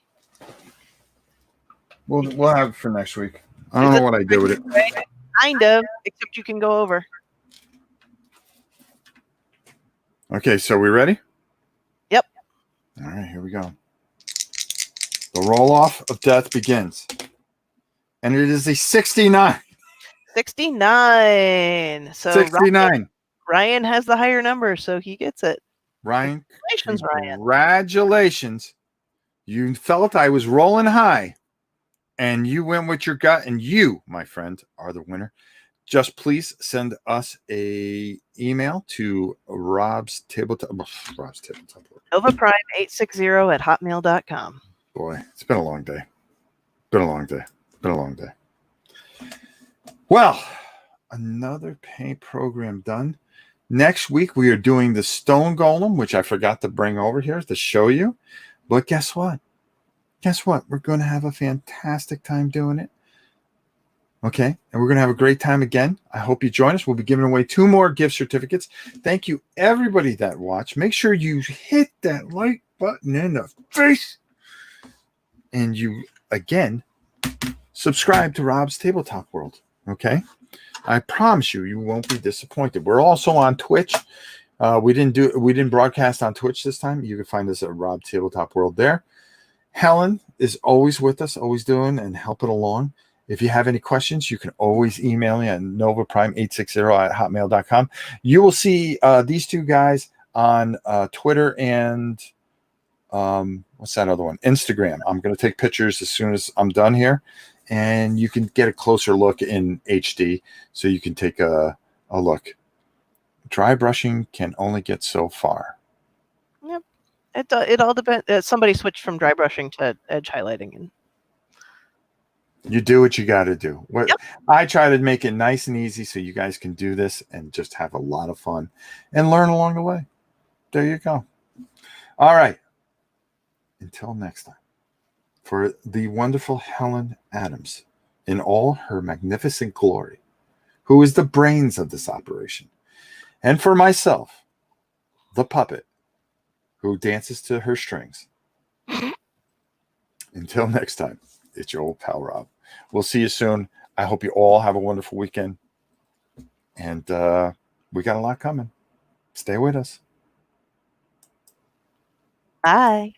We'll have it for next week. I don't know what I did with it. Kind of, except you can go over. Okay, so we ready? Yep. All right, here we go. The roll-off of death begins. And it is a 69. 69. So 69. Ryan has the higher number, so he gets it. Ryan. Congratulations, Ryan. Congratulations. You felt I was rolling high, and you went with your gut, and you, my friend, are the winner. Just please send us a email to Rob's Tabletop. NovaPrime860@hotmail.com. Boy, it's been a long day. Been a long day. Well, another paint program done. Next week, we are doing the stone golem, which I forgot to bring over here to show you. But guess what? We're going to have a fantastic time doing it. Okay, and we're going to have a great time again. I hope you join us. We'll be giving away 2 more gift certificates. Thank you, everybody that watched. Make sure you hit that like button in the face. And you, again, subscribe to Rob's Tabletop World. Okay? I promise you won't be disappointed. We're also on Twitch. We didn't broadcast on Twitch this time. You can find us at Rob Tabletop World there. Helen is always with us, always doing and helping along. If you have any questions, you can always email me at novaprime860@hotmail.com. You will see these 2 guys on Twitter and what's that other one? Instagram. I'm going to take pictures as soon as I'm done here, and you can get a closer look in HD, so you can take a look. Dry brushing can only get so far. Yep. It all depends. Somebody switched from dry brushing to edge highlighting, and you do what you got to do. I try to make it nice and easy so you guys can do this and just have a lot of fun and learn along the way. There you go. All right. Until next time, for the wonderful Helen Adams in all her magnificent glory, who is the brains of this operation, and for myself, the puppet who dances to her strings. Until next time, it's your old pal Rob. We'll see you soon. I hope you all have a wonderful weekend. And we got a lot coming. Stay with us. bye.